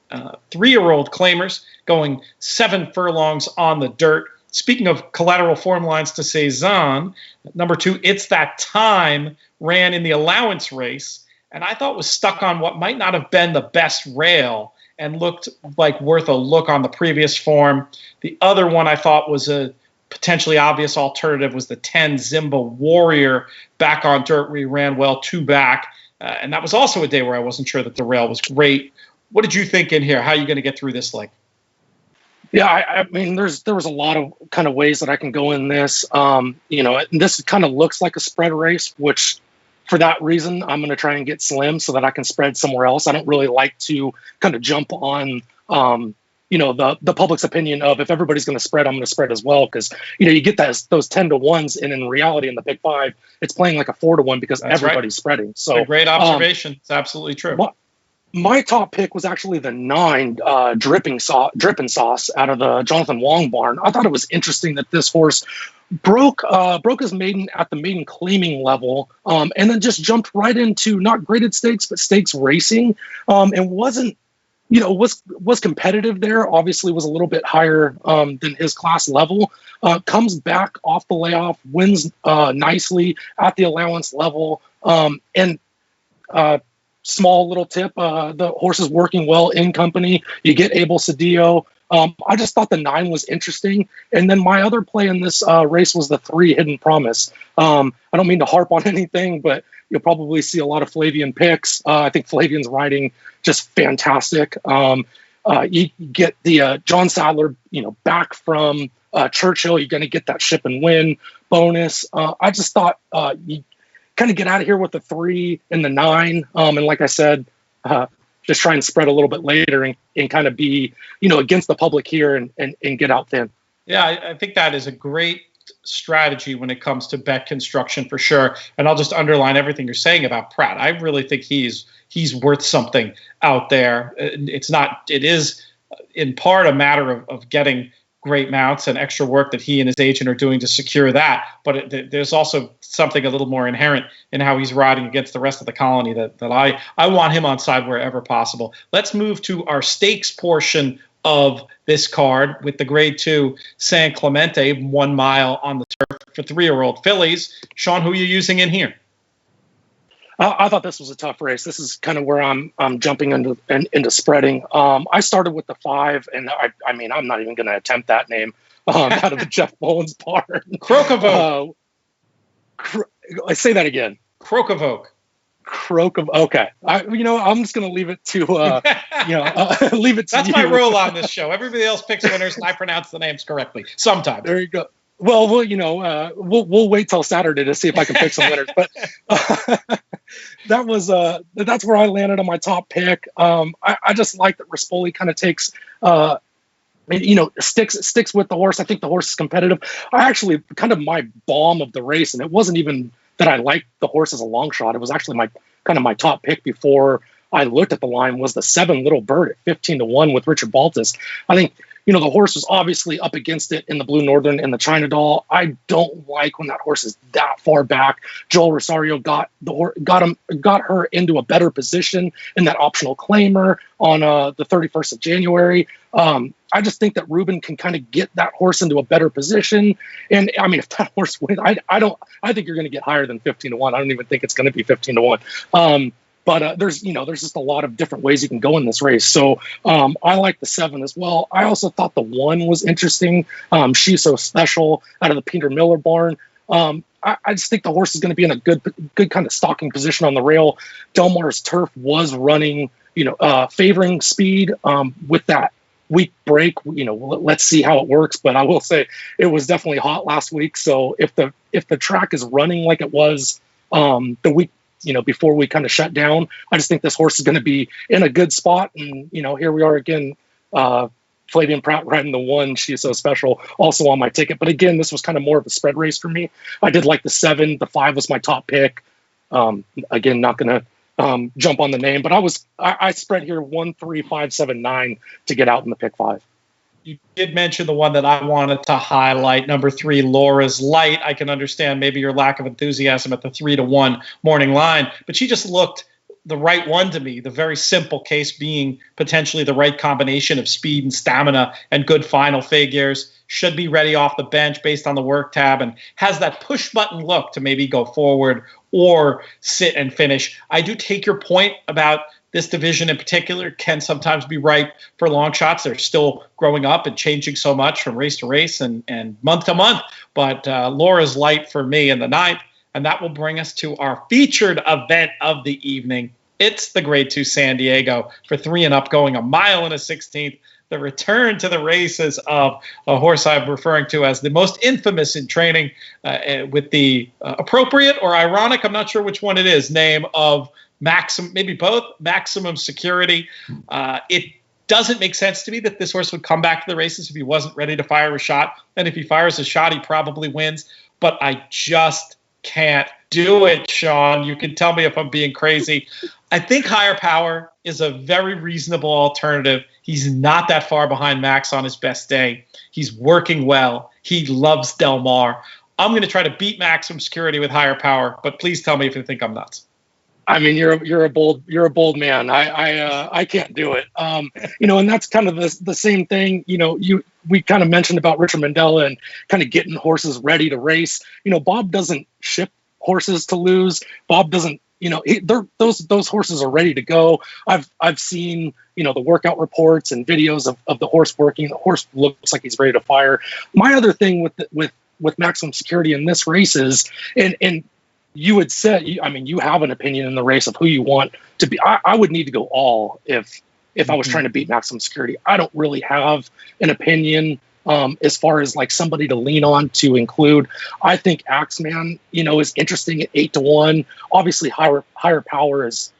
[SPEAKER 1] 3-year-old claimers going 7 furlongs on the dirt. Speaking of collateral form lines to Cezanne, number 2, It's That Time, ran in the allowance race, and I thought was stuck on what might not have been the best rail and looked like worth a look on the previous form. The other one I thought was a potentially obvious alternative was the 10 Zimba Warrior, back on dirt where he ran well 2 back, and that was also a day where I wasn't sure that the rail was great. What did you think in here? How are you going to get through this leg?
[SPEAKER 3] Yeah, I mean, there was a lot of kind of ways that I can go in this. And this kind of looks like a spread race, which for that reason, I'm going to try and get slim so that I can spread somewhere else. I don't really like to kind of jump on, the public's opinion of if everybody's going to spread, I'm going to spread as well. Because, you get those 10-1s, and in reality, in the pick 5, it's playing like a 4-1 because everybody's spreading. So
[SPEAKER 1] a great observation. It's absolutely true.
[SPEAKER 3] My top pick was actually the 9 Dripping Sauce out of the Jonathan Wong barn. I thought it was interesting that this horse broke his maiden at the maiden claiming level, and then just jumped right into not graded stakes but stakes racing, and wasn't, was competitive there. Obviously, was a little bit higher than his class level. Comes back off the layoff, wins nicely at the allowance level, and. Small little tip, the horse is working well in company. You get Abel Cedillo. I just thought the 9 was interesting. And then my other play in this race was the 3 Hidden Promise. I don't mean to harp on anything, but you'll probably see a lot of Flavian picks. I think Flavian's riding just fantastic. You get the John Sadler, back from Churchill. You're going to get that ship and win bonus. I just thought you kind of get out of here with the 3 and the 9. And like I said, just try and spread a little bit later and kind of be, against the public here and get out thin.
[SPEAKER 1] Yeah, I think that is a great strategy when it comes to bet construction for sure. And I'll just underline everything you're saying about Pratt. I really think he's worth something out there. It is in part a matter of getting great mounts and extra work that he and his agent are doing to secure that. But there's also something a little more inherent in how he's riding against the rest of the colony that I want him on side wherever possible. Let's move to our stakes portion of this card with the grade 2 San Clemente 1 mile on the turf for 3-year-old fillies. Sean, who are you using in here?
[SPEAKER 3] I thought this was a tough race. This is kind of where I'm jumping into spreading. I started with the 5, and I mean, I'm not even going to attempt that name out of the Jeff Mullins barn.
[SPEAKER 1] Crocavoke.
[SPEAKER 3] I say that again.
[SPEAKER 1] Crocavoke.
[SPEAKER 3] Okay. I'm just going to leave it to leave it to
[SPEAKER 1] That's
[SPEAKER 3] you.
[SPEAKER 1] my rule on this show. Everybody else picks winners, and I pronounce the names correctly sometimes.
[SPEAKER 3] There you go. Well, we'll wait till Saturday to see if I can pick some winners. But that's where I landed on my top pick. I just like that Rispoli kind of takes, sticks with the horse. I think the horse is competitive. I actually kind of my bomb of the race, and it wasn't even that I liked the horse as a long shot. It was actually my top pick before I looked at the line was the 7 Little Bird at 15-1 with Richard Baltus. I think. The horse was obviously up against it in the Blue Northern and the China Doll. I don't like when that horse is that far back. Joel Rosario got her into a better position in that optional claimer on the 31st of January. I just think that Ruben can kind of get that horse into a better position. And I mean, if that horse wins, I think you're going to get higher than 15-1. I don't even think it's going to be 15-1. But there's just a lot of different ways you can go in this race. So I like the 7 as well. I also thought the 1 was interesting. She's so special out of the Peter Miller barn. I just think the horse is going to be in a good kind of stalking position on the rail. Del Mar's turf was running, favoring speed with that week break. Let's see how it works. But I will say it was definitely hot last week. So if the track is running like it was the week, before we kind of shut down, I just think this horse is going to be in a good spot. And, here we are again, Flavian Pratt riding the 1. She's so special, also on my ticket. But again, this was kind of more of a spread race for me. I did like the 7. The 5 was my top pick. Again, not going to jump on the name, but I spread here 1, 3, 5, 7, 9 to get out in the pick 5.
[SPEAKER 1] You did mention the one that I wanted to highlight, number 3, Laura's Light. I can understand maybe your lack of enthusiasm at the 3-1 morning line, but she just looked the right one to me. The very simple case being potentially the right combination of speed and stamina and good final figures. Should be ready off the bench based on the work tab and has that push button look to maybe go forward or sit and finish. I do take your point about this division in particular can sometimes be ripe for long shots. They're still growing up and changing so much from race to race and month to month. But Laura's Light for me in the 9th. And that will bring us to our featured event of the evening. It's the grade 2 San Diego for 3 and up, going 1 mile and a 16th. The return to the races of a horse I'm referring to as the most infamous in training with the appropriate or ironic, I'm not sure which one it is, name of maybe both, Maximum Security. It doesn't make sense to me that this horse would come back to the races if he wasn't ready to fire a shot. And if he fires a shot, he probably wins. But I just can't do it, Sean. You can tell me if I'm being crazy. I think Higher Power is a very reasonable alternative. He's not that far behind Max on his best day. He's working well. He loves Del Mar. I'm going to try to beat Maximum Security with Higher Power, but please tell me if you think I'm nuts.
[SPEAKER 3] I mean, you're a bold man. I can't do it. And that's kind of the same thing. We kind of mentioned about Richard Mandela and kind of getting horses ready to race. Bob doesn't ship horses to lose. Bob doesn't. Those horses are ready to go. I've seen the workout reports and videos of the horse working. The horse looks like he's ready to fire. My other thing with Maximum Security in this race is, and you had said, you have an opinion in the race of who you want to be. I would need to go all if I was trying to beat Maximum Security. I don't really have an opinion as far as like somebody to lean on to include. I think Axeman, is interesting at 8-1. Obviously, higher power is,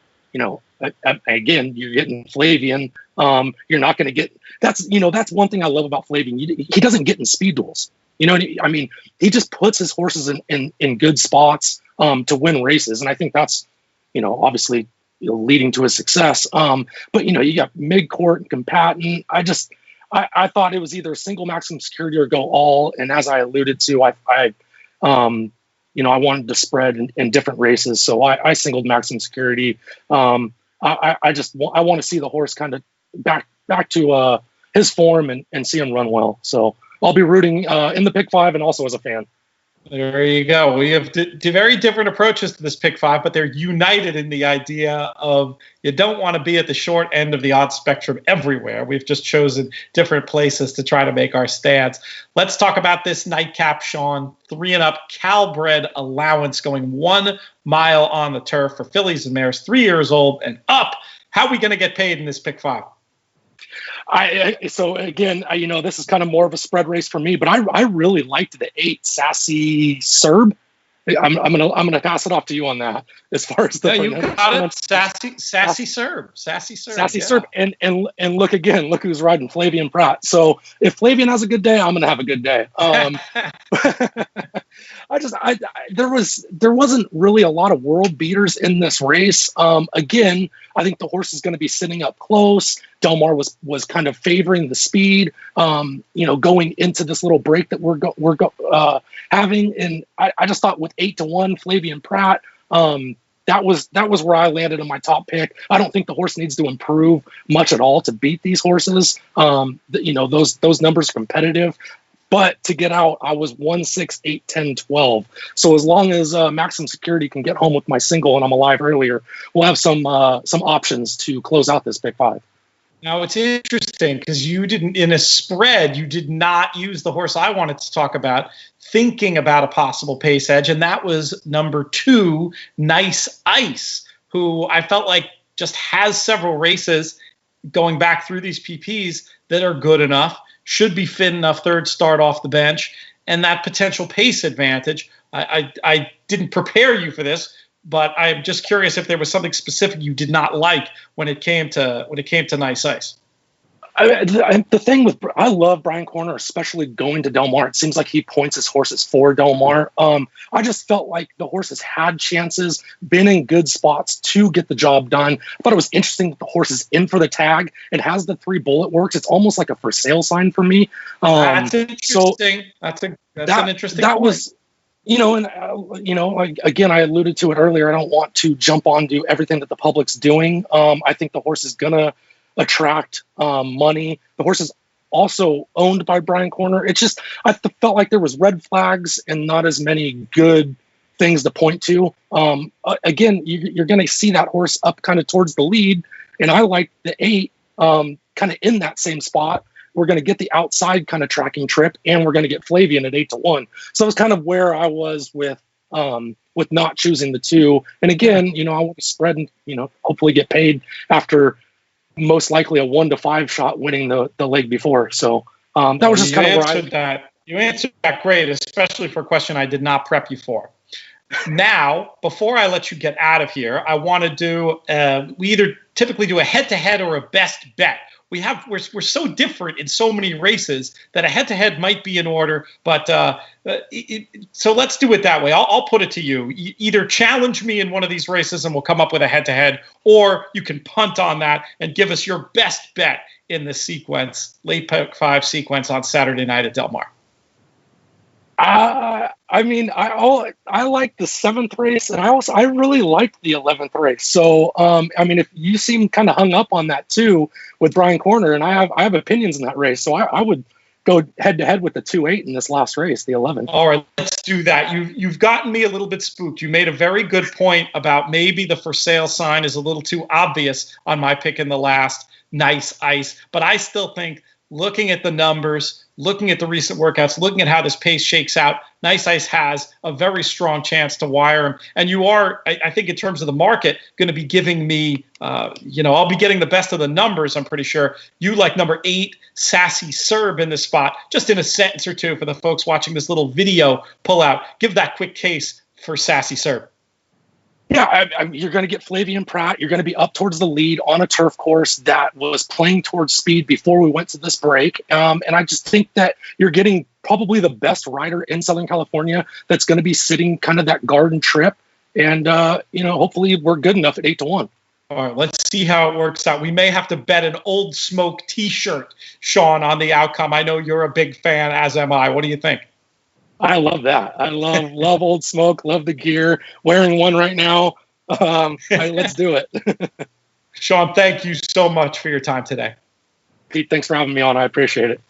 [SPEAKER 3] again, you're getting Flavian. You're not going to get. That's one thing I love about Flavian. He doesn't get in speed duels. He just puts his horses in good spots to win races, and I think that's, obviously, leading to his success. But you got Midcourt and Combatant. I thought it was either single Maximum Security or go all, and as I alluded to, I wanted to spread in different races, so I singled Maximum Security. I want to see the horse kind of back to his form and see him run well. So I'll be rooting in the pick 5 and also as a fan.
[SPEAKER 1] There you go. We have very different approaches to this pick 5, but they're united in the idea of you don't want to be at the short end of the odds spectrum everywhere. We've just chosen different places to try to make our stands. Let's talk about this nightcap, Sean. 3 and up Calbred allowance going 1 mile on the turf for fillies and mares 3 years old and up. How are we going to get paid in this pick 5?
[SPEAKER 3] So again, this is kind of more of a spread race for me, but I really liked the 8 Sassy Serb. I'm gonna pass it off to you on that as far as the.
[SPEAKER 1] You got it. Sassy Serb.
[SPEAKER 3] And look who's riding Flavian Pratt. So if Flavian has a good day, I'm gonna have a good day. There wasn't really a lot of world beaters in this race. Again, I think the horse is going to be sitting up close. Del Mar was kind of favoring the speed, going into this little break that we're having. And I just thought with 8-1 Flavian Pratt, that was where I landed on my top pick. I don't think the horse needs to improve much at all to beat these horses. Those numbers are competitive. But to get out, I was 1, 6, 8, 10, 12. So as long as Maximum Security can get home with my single and I'm alive earlier, we'll have some options to close out this pick 5.
[SPEAKER 1] Now, it's interesting because you did not use the horse I wanted to talk about, thinking about a possible pace edge, and that was number 2, Nice Ice, who I felt like just has several races going back through these PPs that are good enough. Should be fit enough third start off the bench, and that potential pace advantage. I didn't prepare you for this, but I'm just curious if there was something specific you did not like when it came to Nice Ice.
[SPEAKER 3] The thing with I love Brian Corner, especially going to Del Mar. It seems like he points his horses for Del Mar. I just felt like the horses had chances, been in good spots to get the job done. I thought it was interesting that the horse is in for the tag. It has the 3 bullet works. It's almost like a for sale sign for me.
[SPEAKER 1] That's interesting. That's an interesting.
[SPEAKER 3] That
[SPEAKER 1] point.
[SPEAKER 3] Was. Again, I alluded to it earlier. I don't want to jump onto everything that the public's doing. I think the horse is gonna attract money. The horse is also owned by Brian Corner. It's just I felt like there was red flags and not as many good things to point to. Again, you're going to see that horse up kind of towards the lead, and I like the 8 kind of in that same spot. We're going to get the outside kind of tracking trip, and we're going to get Flavian at 8-1. So it's kind of where I was with not choosing the 2. And again, I want to spread and hopefully get paid after most likely a 1-5 shot winning the leg before. So that was just kind of where
[SPEAKER 1] you answered that great, especially for a question I did not prep you for. Now, before I let you get out of here, I want to do we either typically do a head-to-head or a best bet. we're so different in so many races that a head-to-head might be in order. But so let's do it that way. I'll put it to you. Either challenge me in one of these races and we'll come up with a head-to-head, or you can punt on that and give us your best bet in the sequence, late pick 5 sequence on Saturday night at Del Mar.
[SPEAKER 3] I mean, I like the 7th race, and I really liked the 11th race. So, I mean, if you seem kind of hung up on that too with Brian Corner, and I have opinions in that race, so I would go head to head with the 2-8 in this last race, the 11th.
[SPEAKER 1] All right, let's do that. You've gotten me a little bit spooked. You made a very good point about maybe the for sale sign is a little too obvious on my pick in the last, Nice Ice, but I still think, looking at the numbers, looking at the recent workouts, looking at how this pace shakes out, Nice Ice has a very strong chance to wire him. And you are, I think, in terms of the market, going to be giving me, I'll be getting the best of the numbers, I'm pretty sure. You like number 8, Sassy Serb in this spot. Just in a sentence or two for the folks watching this little video pull out, give that quick case for Sassy Serb.
[SPEAKER 3] Yeah, you're going to get Flavian Pratt. You're going to be up towards the lead on a turf course that was playing towards speed before we went to this break. And I just think that you're getting probably the best rider in Southern California that's going to be sitting kind of that garden trip. And, hopefully we're good enough at 8-1.
[SPEAKER 1] All right, let's see how it works out. We may have to bet an Old Smoke T-shirt, Sean, on the outcome. I know you're a big fan, as am I. What do you think?
[SPEAKER 3] I love that. I love Old Smoke, love the gear. Wearing one right now. Let's do it.
[SPEAKER 1] Sean, thank you so much for your time today.
[SPEAKER 3] Pete, thanks for having me on. I appreciate it.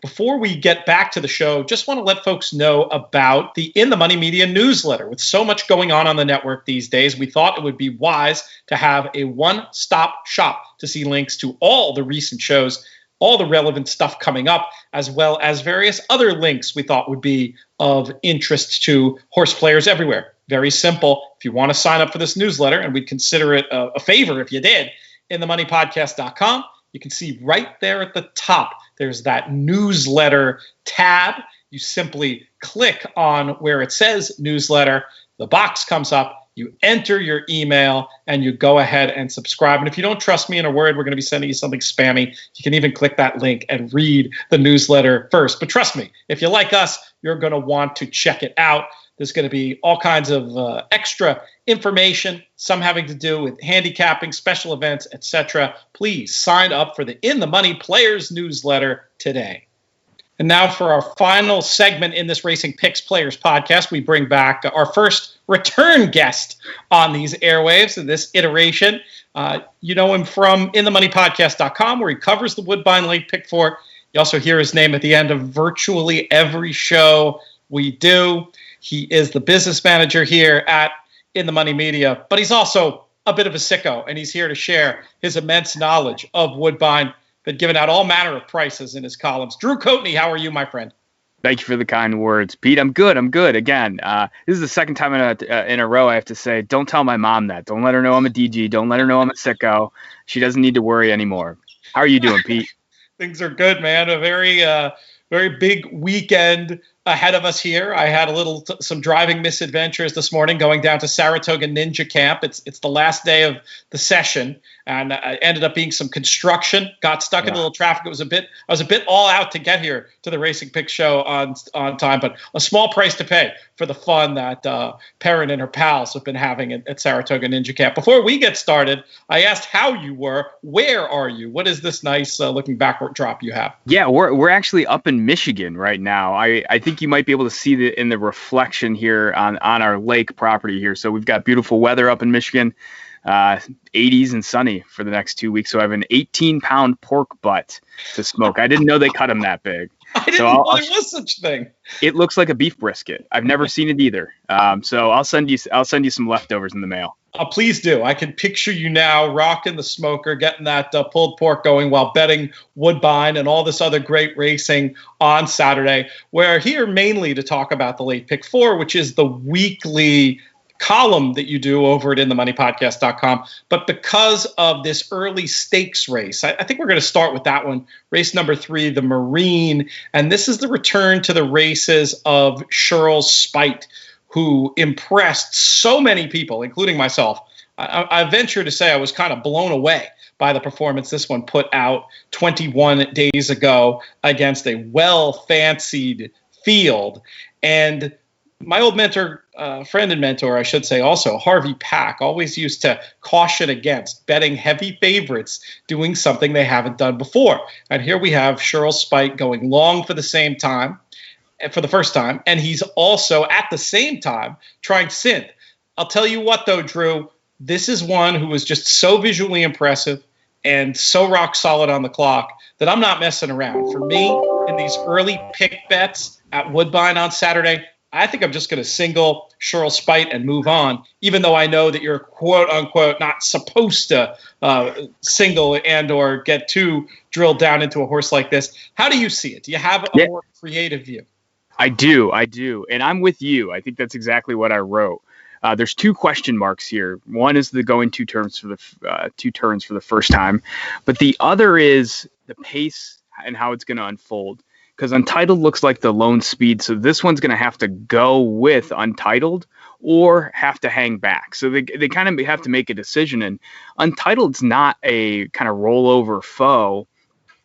[SPEAKER 1] Before we get back to the show, just want to let folks know about the In the Money Media newsletter. With so much going on the network these days, we thought it would be wise to have a one-stop shop to see links to all the recent shows, all the relevant stuff coming up, as well as various other links we thought would be of interest to horse players everywhere. Very simple. If you want to sign up for this newsletter, and we'd consider it a favor if you did, inthemoneypodcast.com, you can see right there at the top, there's that newsletter tab. You simply click on where it says newsletter. The box comes up. You enter your email and you go ahead and subscribe. And if you don't trust me in a word, we're going to be sending you something spammy. You can even click that link and read the newsletter first. But trust me, if you like us, you're going to want to check it out. There's going to be all kinds of extra information, some having to do with handicapping, special events, etc. Please sign up for the In the Money Players newsletter today. And now for our final segment in this Racing Picks Players podcast, we bring back our first return guest on these airwaves in this iteration. You know him from inthemoneypodcast.com, where he covers the Woodbine Late Pick 4. You also hear his name at the end of virtually every show we do. He is the business manager here at In the Money Media, but he's also a bit of a sicko, and he's here to share his immense knowledge of Woodbine. Been giving out all manner of prices in his columns. Drew Coatney, how are you, my friend?
[SPEAKER 4] Thank you for the kind words, Pete. I'm good. Again, this is the second time in a row I have to say, don't tell my mom that. Don't let her know I'm a DG. Don't let her know I'm a sicko. She doesn't need to worry anymore. How are you doing, Pete?
[SPEAKER 1] Things are good, man. A very big weekend ahead of us here. I had some driving misadventures this morning going down to Saratoga Ninja Camp. It's the last day of the session, and I ended up being some construction. Got stuck in a little traffic. I was a bit all out to get here to the Racing Pick show on time, but a small price to pay for the fun that Perrin and her pals have been having at Saratoga Ninja Camp. Before we get started, I asked how you were. Where are you? What is this nice looking backward drop you have?
[SPEAKER 4] Yeah, we're actually up in Michigan right now. I think you might be able to see in the reflection here on our lake property here. So we've got beautiful weather up in Michigan, 80s and sunny for the next 2 weeks. So I have an 18-pound pork butt to smoke. I didn't know they cut them that big.
[SPEAKER 1] I didn't know there was such thing.
[SPEAKER 4] It looks like a beef brisket. I've never seen it either. So I'll send you some leftovers in the mail.
[SPEAKER 1] Please do. I can picture you now rocking the smoker, getting that pulled pork going while betting Woodbine and all this other great racing on Saturday. We're here mainly to talk about the Late Pick 4, which is the weekly column that you do over at inthemoneypodcast.com. But because of this early stakes race, I think we're going to start with that one. Race number 3, the Marine. And this is the return to the races of Sherrill Spite, who impressed so many people, including myself, I venture to say I was kind of blown away by the performance this one put out 21 days ago against a well-fancied field. And my old mentor, friend and mentor, I should say also, Harvey Pack, always used to caution against betting heavy favorites doing something they haven't done before. And here we have Cheryl Spite going long for the first time, and he's also at the same time trying synth. I'll tell you what, though, Drew, this is one who was just so visually impressive and so rock solid on the clock that I'm not messing around. For me, in these early pick bets at Woodbine on Saturday, I think I'm just going to single Cheryl Spite and move on, even though I know that you're quote unquote not supposed to single and or get too drilled down into a horse like this. How do you see it? Do you have a more creative view?
[SPEAKER 4] I do. And I'm with you. I think that's exactly what I wrote. There's two question marks here. One is the going two turns for the first time, but the other is the pace and how it's going to unfold. Because Untitled looks like the lone speed, so this one's going to have to go with Untitled or have to hang back. So they kind of have to make a decision, and Untitled's not a kind of rollover foe,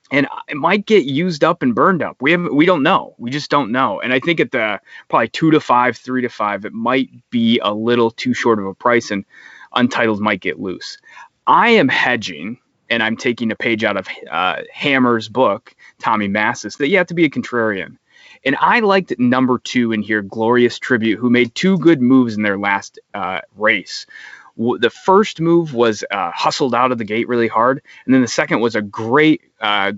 [SPEAKER 4] and it might get used up and burned up. We don't know. We just don't know. And I think at the probably 2 to 5, 3 to 5, it might be a little too short of a price, and Untitled might get loose. I am hedging, and I'm taking a page out of Hammer's book, Tommy Massis, that you have to be a contrarian. And I liked number 2 in here, Glorious Tribute, who made 2 good moves in their last race. The first move was hustled out of the gate really hard. And then the second was a great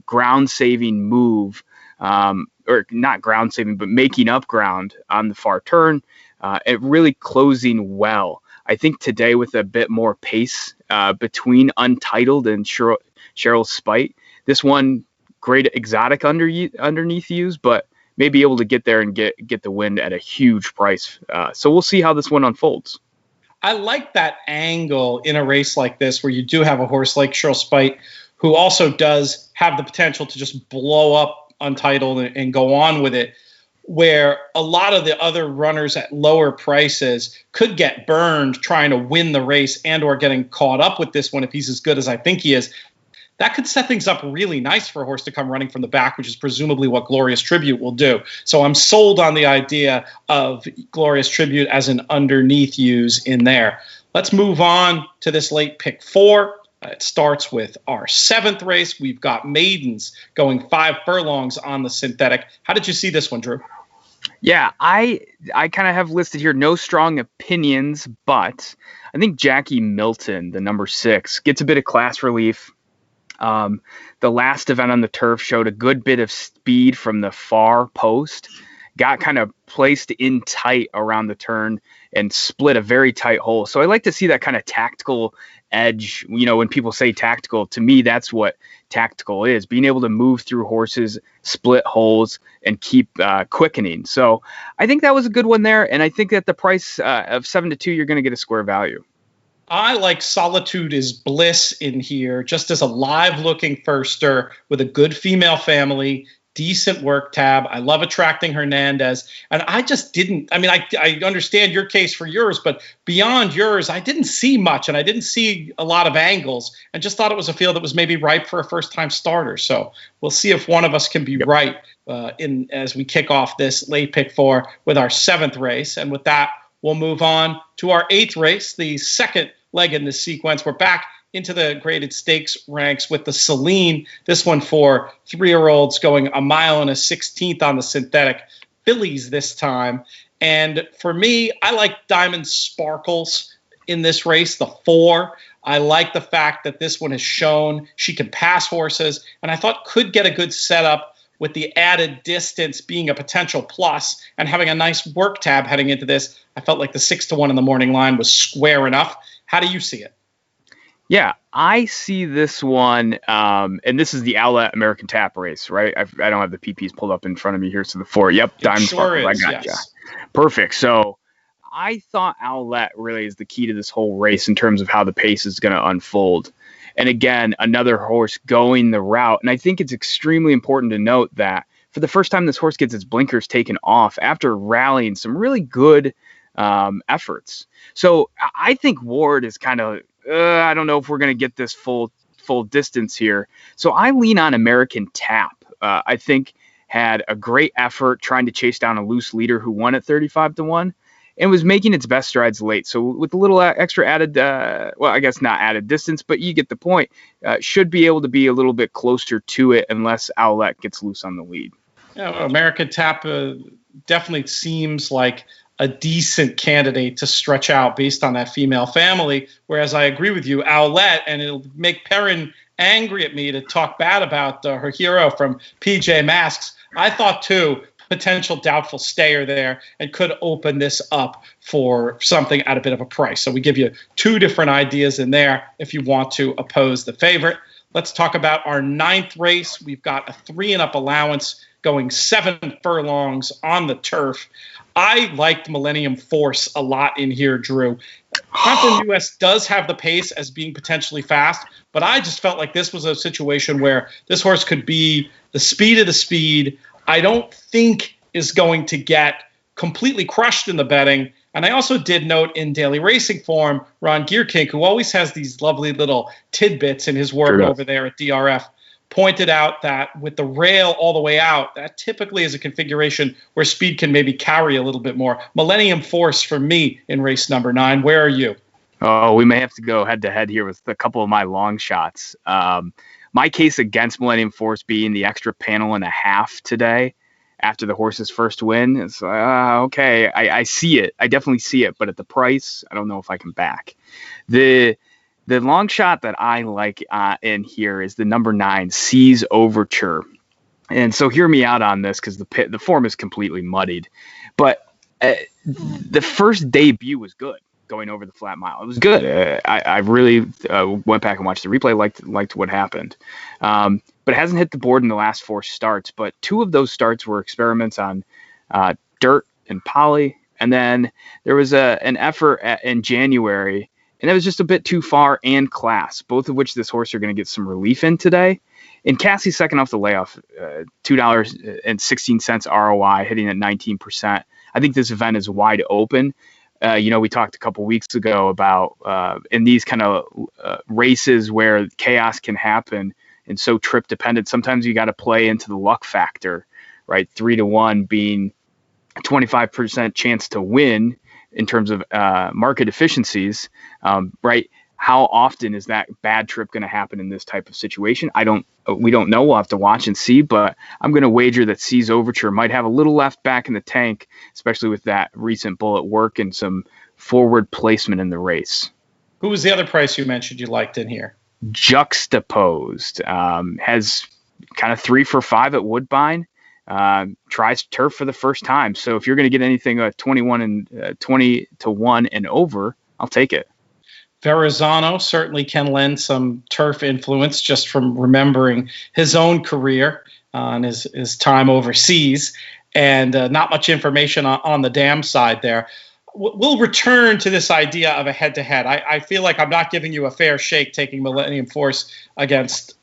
[SPEAKER 4] ground-saving move, or not ground-saving, but making up ground on the far turn, and really closing well. I think today with a bit more pace between Untitled and Cheryl Spite, this one great exotic underneath use, but may be able to get there and get the win at a huge price. So we'll see how this one unfolds.
[SPEAKER 1] I like that angle in a race like this where you do have a horse like Cheryl Spite who also does have the potential to just blow up Untitled and go on with it, where a lot of the other runners at lower prices could get burned trying to win the race and or getting caught up with this one if he's as good as I think he is. That could set things up really nice for a horse to come running from the back, which is presumably what Glorious Tribute will do. So I'm sold on the idea of Glorious Tribute as an underneath use in there. Let's move on to this late pick 4. It starts with our 7th race. We've got maidens going 5 furlongs on the synthetic. How did you see this one, Drew?
[SPEAKER 4] Yeah, I kind of have listed here no strong opinions, but I think Jackie Milton, the number 6, gets a bit of class relief. The last event on the turf showed a good bit of speed from the far post, got kind of placed in tight around the turn and split a very tight hole. So I like to see that kind of tactical edge. You know, when people say tactical, to me, that's what tactical is, being able to move through horses, split holes, and keep quickening. So I think that was a good one there. And I think that the price of 7-2, you're going to get a square value.
[SPEAKER 1] I like Solitude is Bliss in here, just as a live-looking firster with a good female family, decent work tab. I love Attracting Hernandez. And I just didn't, I mean, I understand your case for yours, but beyond yours, I didn't see much, and I didn't see a lot of angles, and just thought it was a field that was maybe ripe for a first-time starter. So we'll see if one of us can be right as we kick off this late pick 4 with our 7th race. And with that, we'll move on to our 8th race, the second leg in this sequence. We're back into the graded stakes ranks with the Celine. This one for 3-year-olds going 1 mile and a 16th on the synthetic. Fillies this time. And for me, I like Diamond Sparkles in this race, the 4. I like the fact that this one has shown she can pass horses, and I thought could get a good setup with the added distance being a potential plus and having a nice work tab heading into this. I felt like the 6-1 in the morning line was square enough. How do you see it?
[SPEAKER 4] Yeah, I see this one, and this is the Outlet American Tap race, right? I don't have the PPs pulled up in front of me here, so the 4. Yep, Diamond Sparkles, I got you. Perfect. So I thought Outlet really is the key to this whole race in terms of how the pace is going to unfold. And again, another horse going the route. And I think it's extremely important to note that for the first time, this horse gets its blinkers taken off after rallying some really good efforts. So I think Ward is kind of, I don't know if we're going to get this full distance here. So I lean on American Tap. I think had a great effort trying to chase down a loose leader who won at 35-1 and was making its best strides late. So with a little extra added, well, I guess not added distance, but you get the point, should be able to be a little bit closer to it unless Owlette gets loose on the lead.
[SPEAKER 1] Yeah, American Tap definitely seems like a decent candidate to stretch out based on that female family. Whereas I agree with you, Owlette, and it'll make Perrin angry at me to talk bad about her hero from PJ Masks. I thought too, potential doubtful stayer there and could open this up for something at a bit of a price. So we give you two different ideas in there if you want to oppose the favorite. Let's talk about our ninth race. We've got a 3-and-up allowance going 7 furlongs on the turf. I liked Millennium Force a lot in here, Drew. Confident US does have the pace as being potentially fast, but I just felt like this was a situation where this horse could be the speed of the speed. I don't think is going to get completely crushed in the betting. And I also did note in daily racing form, Ron Gierkink, who always has these lovely little tidbits in his work over there at DRF, pointed out that with the rail all the way out, that typically is a configuration where speed can maybe carry a little bit more. Millennium Force for me in race number 9. Where are you?
[SPEAKER 4] Oh, we may have to go head-to-head here with a couple of my long shots. My case against Millennium Force being the extra panel and a half today after the horse's first win is okay. I see it. I definitely see it. But at the price, I don't know if I can back. The long shot that I like in here is the number 9, Cca Overture. And so hear me out on this because the form is completely muddied. But the first debut was good. Going over the flat mile, it was good. I really went back and watched the replay, liked what happened, but it hasn't hit the board in the last 4 starts. But 2 of those starts were experiments on dirt and poly, and then there was an effort in January, and it was just a bit too far and class, both of which this horse are going to get some relief in today. And Cassie's second off the layoff, $2.16 ROI, hitting at 19%. I think this event is wide open. We talked a couple weeks ago about in these kind of races where chaos can happen and so trip dependent, sometimes you got to play into the luck factor, right? 3-1 being a 25% chance to win in terms of market efficiencies, right? How often is that bad trip going to happen in this type of situation? We don't know. We'll have to watch and see, but I'm going to wager that C's Overture might have a little left back in the tank, especially with that recent bullet work and some forward placement in the race.
[SPEAKER 1] Who was the other price you mentioned you liked in here?
[SPEAKER 4] Juxtaposed, has kind of 3 for 5 at Woodbine, tries turf for the first time. So if you're going to get anything 20-1 and over, I'll take it.
[SPEAKER 1] Verrazano certainly can lend some turf influence just from remembering his own career and his time overseas, and not much information on the dam side there. We'll return to this idea of a head-to-head. I feel like I'm not giving you a fair shake taking Millennium Force against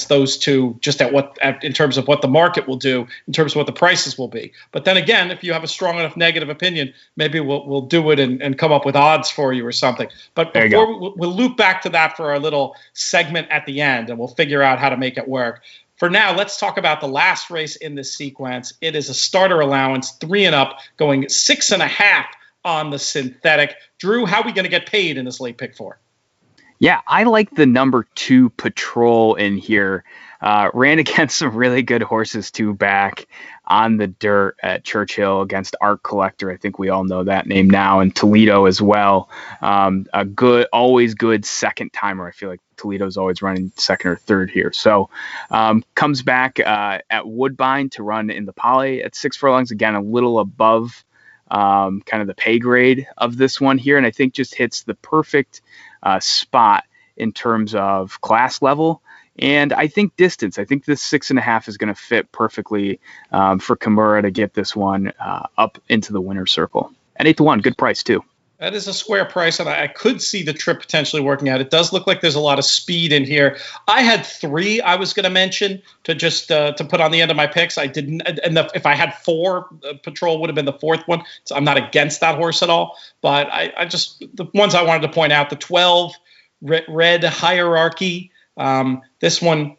[SPEAKER 1] those two just in terms of what the market will do, in terms of what the prices will be. But then again, if you have a strong enough negative opinion, maybe we'll do it and come up with odds for you or something. But before we'll loop back to that for our little segment at the end, and we'll figure out how to make it work. For now, let's talk about the last race in this sequence. It is a starter allowance, 3 and up, going 6.5 on the synthetic. Drew, how are we going to get paid in this late pick 4?
[SPEAKER 4] Yeah, I like the number 2 Patrol in here. Ran against some really good horses too back on the dirt at Churchill against Art Collector. I think we all know that name now, and Toledo as well. Always good second timer. I feel like Toledo's always running second or third here. So comes back at Woodbine to run in the poly at 6 furlongs. Again, a little above kind of the pay grade of this one here, and I think just hits the perfect spot in terms of class level, and I think distance. I think this 6.5 is going to fit perfectly for Kimura to get this one up into the winner's circle at 8-1. Good price too.
[SPEAKER 1] That is a square price, and I could see the trip potentially working out. It does look like there's a lot of speed in here. I had 3 I was going to mention to just to put on the end of my picks. I didn't, and if I had 4, Patrol would have been the 4th one. So I'm not against that horse at all. But I just, the ones I wanted to point out, the 12 Red Hierarchy. This one,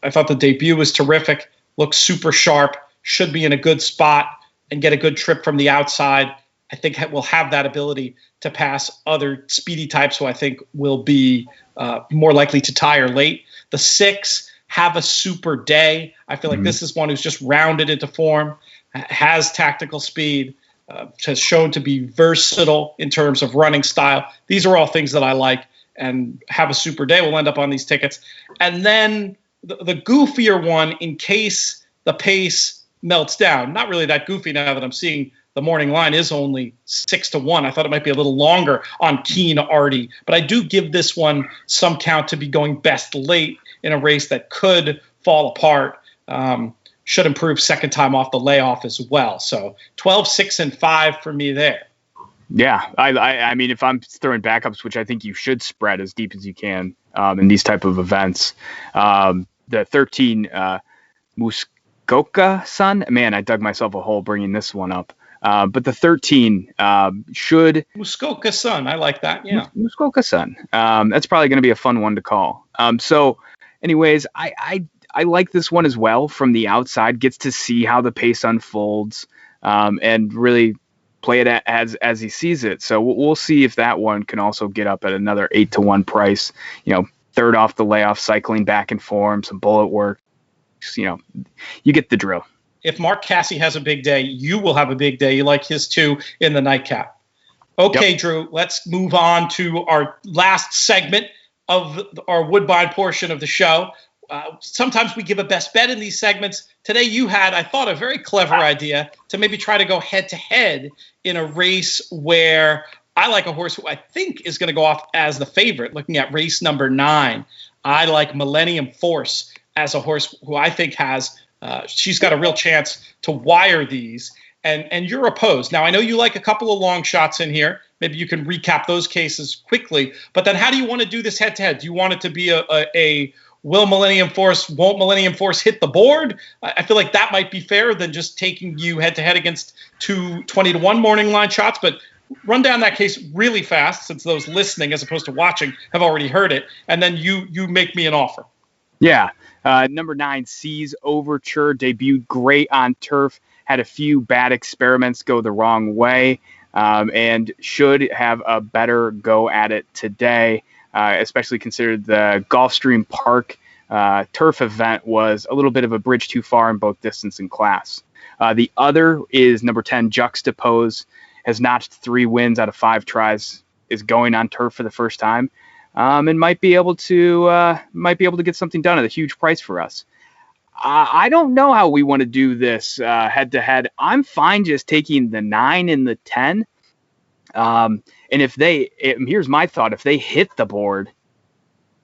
[SPEAKER 1] I thought the debut was terrific. Looks super sharp. Should be in a good spot and get a good trip from the outside. I think we'll have that ability to pass other speedy types who I think will be more likely to tire late. The 6, Have a Super Day. I feel like this is one who's just rounded into form, has tactical speed, has shown to be versatile in terms of running style. These are all things that I like, and Have a Super Day will end up on these tickets. And then the goofier one, in case the pace melts down. Not really that goofy now that I'm seeing the morning line is only 6-1. I thought it might be a little longer on Keen Artie, but I do give this one some count to be going best late in a race that could fall apart. Should improve second time off the layoff as well. So 12, 6, and 5 for me there.
[SPEAKER 4] Yeah, I mean, if I'm throwing backups, which I think you should spread as deep as you can in these type of events, the 13 Muskoka-san, man, I dug myself a hole bringing this one up. But the 13 should...
[SPEAKER 1] Muskoka-san, I like that, yeah.
[SPEAKER 4] Muskoka-san. That's probably going to be a fun one to call. So anyways, I like this one as well from the outside. Gets to see how the pace unfolds and really play it as he sees it. So we'll see if that one can also get up at another 8-1 price. You know, third off the layoff, cycling back and form, some bullet work. You know, you get the drill.
[SPEAKER 1] If Mark Casse has a big day, you will have a big day. You like his too in the nightcap. Okay, yep. Drew, let's move on to our last segment of our Woodbine portion of the show. Sometimes we give a best bet in these segments. Today you had, I thought, a very clever idea to maybe try to go head-to-head in a race where I like a horse who I think is going to go off as the favorite, looking at race number 9. I like Millennium Force as a horse who I think has she's got a real chance to wire these, and you're opposed. Now, I know you like a couple of long shots in here. Maybe you can recap those cases quickly, but then how do you want to do this head-to-head? Do you want it to be a won't Millennium Force hit the board? I feel like that might be fairer than just taking you head-to-head against 2 20-1 morning line shots, but run down that case really fast, since those listening as opposed to watching have already heard it, and then you make me an offer.
[SPEAKER 4] Yeah. Number 9, C's Overture, debuted great on turf, had a few bad experiments go the wrong way, and should have a better go at it today, especially considered the Gulfstream Park turf event was a little bit of a bridge too far in both distance and class. The other is number 10, Juxtapose, has notched 3 wins out of 5 tries, is going on turf for the first time. And might be able to get something done at a huge price for us. I don't know how we want to do this head to head. I'm fine just taking the 9 and the 10. And here's my thought: if they hit the board,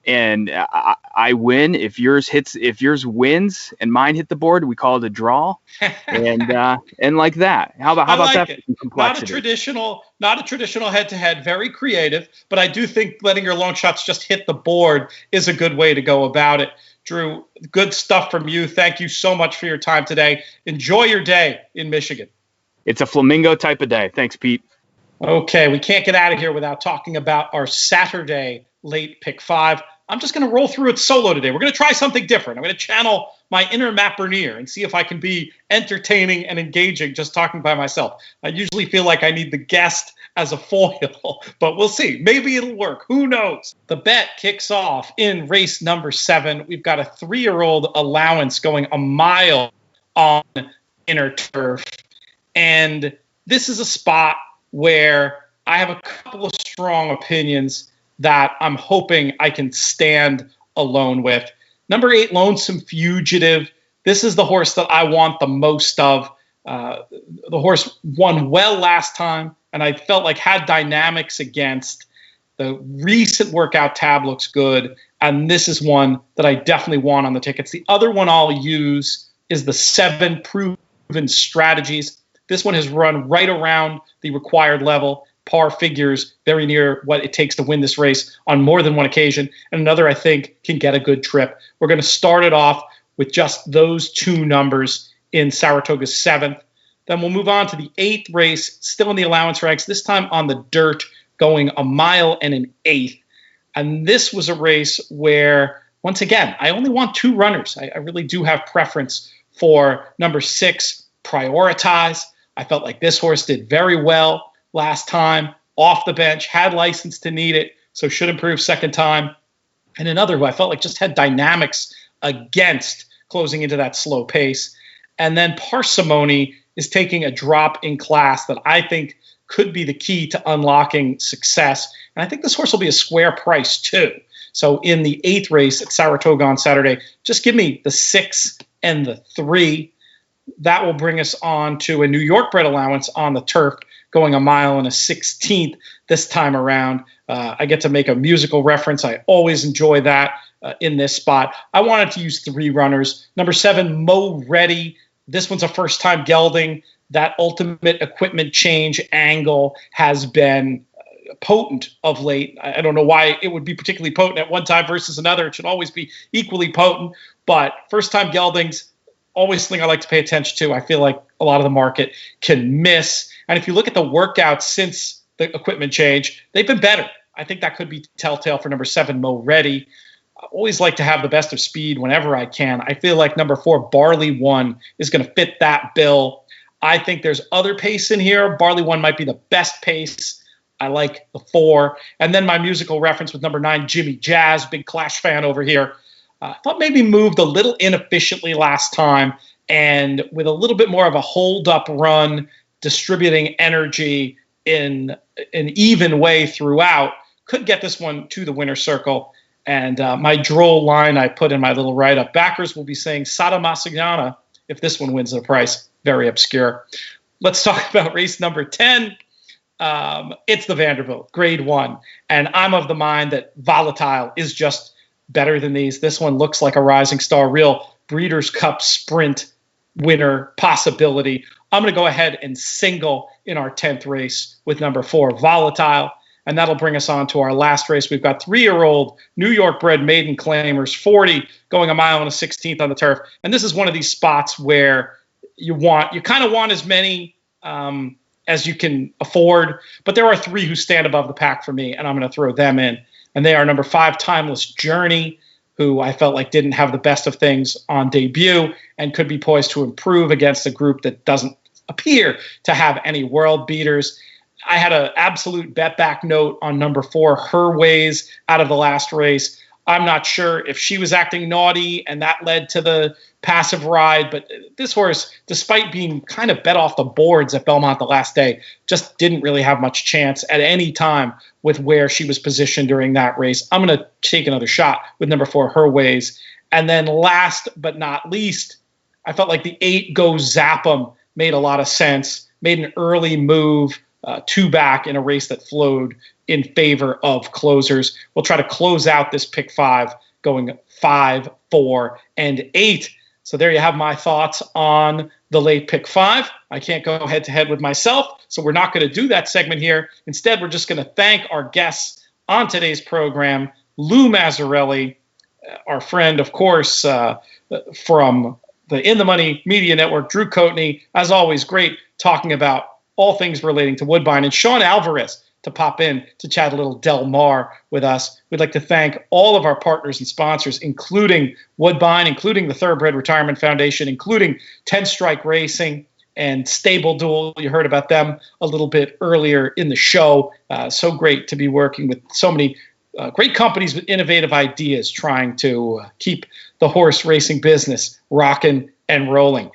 [SPEAKER 4] and I win, if yours wins and mine hit the board, we call it a draw, and like that. How about that?
[SPEAKER 1] Not a traditional head-to-head, very creative, but I do think letting your long shots just hit the board is a good way to go about it. Drew, good stuff from you. Thank you so much for your time today. Enjoy your day in Michigan.
[SPEAKER 4] It's a flamingo type of day. Thanks, Pete.
[SPEAKER 1] Okay, we can't get out of here without talking about our Saturday late pick 5. I'm just going to roll through it solo today. We're going to try something different. I'm going to channel my inner Matt Bernier and see if I can be entertaining and engaging just talking by myself. I usually feel like I need the guest as a foil, but we'll see. Maybe it'll work. Who knows? The bet kicks off in race number 7. We've got a 3-year-old allowance going a mile on inner turf. And this is a spot where I have a couple of strong opinions that I'm hoping I can stand alone with. Number 8, Lonesome Fugitive. This is the horse that I want the most of. The horse won well last time, and I felt like had dynamics against. The recent workout tab looks good, and this is one that I definitely want on the tickets. The other one I'll use is the 7 Proven Strategies. This one has run right around the required level. par figures, very near what it takes to win this race on more than one occasion. And another, I think, can get a good trip. We're going to start it off with just those two numbers in Saratoga's 7th. Then we'll move on to the 8th race, still in the allowance ranks, this time on the dirt, going a mile and an eighth. And this was a race where, once again, I only want two runners. I really do have preference for number 6, Prioritize. I felt like this horse did very well last time, off the bench, had license to need it, so should improve second time. And another who I felt like just had dynamics against closing into that slow pace. And then Parsimony is taking a drop in class that I think could be the key to unlocking success. And I think this horse will be a square price too. So in the 8th race at Saratoga on Saturday, just give me the 6 and the 3. That will bring us on to a New York bred allowance on the turf, going a mile and a 16th this time around. I get to make a musical reference. I always enjoy that in this spot. I wanted to use 3 runners. Number 7, Mo Ready. This one's a first-time gelding. That ultimate equipment change angle has been potent of late. I don't know why it would be particularly potent at one time versus another. It should always be equally potent. But first-time geldings, always something I like to pay attention to. I feel like a lot of the market can miss. And if you look at the workouts since the equipment change, they've been better. I think that could be telltale for number 7, Mo Ready. I always like to have the best of speed whenever I can. I feel like number 4, Barley One, is going to fit that bill. I think there's other pace in here. Barley One might be the best pace. I like the 4. And then my musical reference with number 9, Jimmy Jazz, big Clash fan over here. I thought maybe moved a little inefficiently last time, and with a little bit more of a hold-up run, distributing energy in an even way throughout, could get this one to the winner's circle. And my droll line I put in my little write-up, backers will be saying Sada Massignana if this one wins the price. Very obscure. Let's talk about race number 10. It's the Vanderbilt, grade 1. And I'm of the mind that Volatile is just better than these. This one looks like a rising star, real Breeders' Cup sprint winner possibility. I'm going to go ahead and single in our 10th race with number 4, Volatile. And that'll bring us on to our last race. We've got 3-year-old New York bred maiden claimers, 40, going a mile and a 16th on the turf. And this is one of these spots where you kind of want as many as you can afford. But there are 3 who stand above the pack for me, and I'm going to throw them in. And they are number 5, Timeless Journey, who I felt like didn't have the best of things on debut and could be poised to improve against a group that doesn't appear to have any world beaters. I had an absolute bet back note on number 4, Her Ways, out of the last race. I'm not sure if she was acting naughty and that led to the passive ride, but this horse, despite being kind of bet off the boards at Belmont the last day, just didn't really have much chance at any time with where she was positioned during that race. I'm going to take another shot with number 4, Her Ways. And then last but not least, I felt like the 8, Go Zap 'em, made a lot of sense, made an early move, 2 back in a race that flowed in favor of closers. We'll try to close out this pick 5 going 5, 4, and 8. So there you have my thoughts on the late pick 5. I can't go head to head with myself, so we're not going to do that segment here. Instead, we're just going to thank our guests on today's program, Lou Bazarelli, our friend, of course, from the In the Money Media Network, Drew Coatney. As always, great talking about all things relating to Woodbine, and Sean Alvarez to pop in to chat a little Del Mar with us. We'd like to thank all of our partners and sponsors, including Woodbine, including the Thoroughbred Retirement Foundation, including 10 Strike Racing and Stable Duel. You heard about them a little bit earlier in the show. So great to be working with so many great companies with innovative ideas trying to keep the horse racing business rocking and rolling.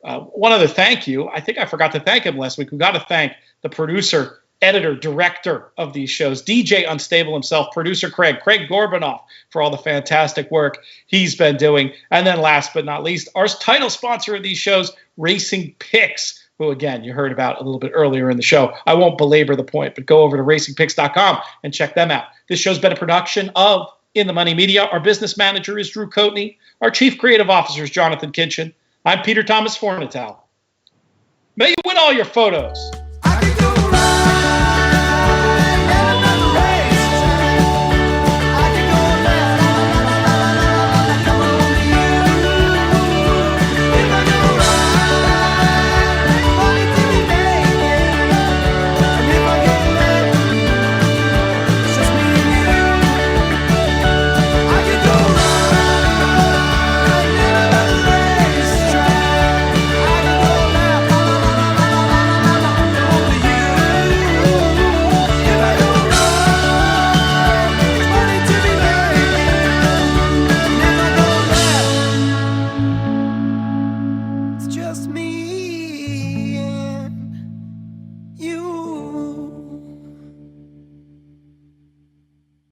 [SPEAKER 1] One other thank you. I think I forgot to thank him last week. We've got to thank the producer, editor, director of these shows, DJ Unstable himself, producer Craig Gorbanoff, for all the fantastic work he's been doing. And then last but not least, our title sponsor of these shows, Racing Picks, who, again, you heard about a little bit earlier in the show. I won't belabor the point, but go over to racingpicks.com and check them out. This show's been a production of In the Money Media. Our business manager is Drew Coatney. Our chief creative officer is Jonathan Kinchin. I'm Peter Thomas Fornatale. May you win all your photos.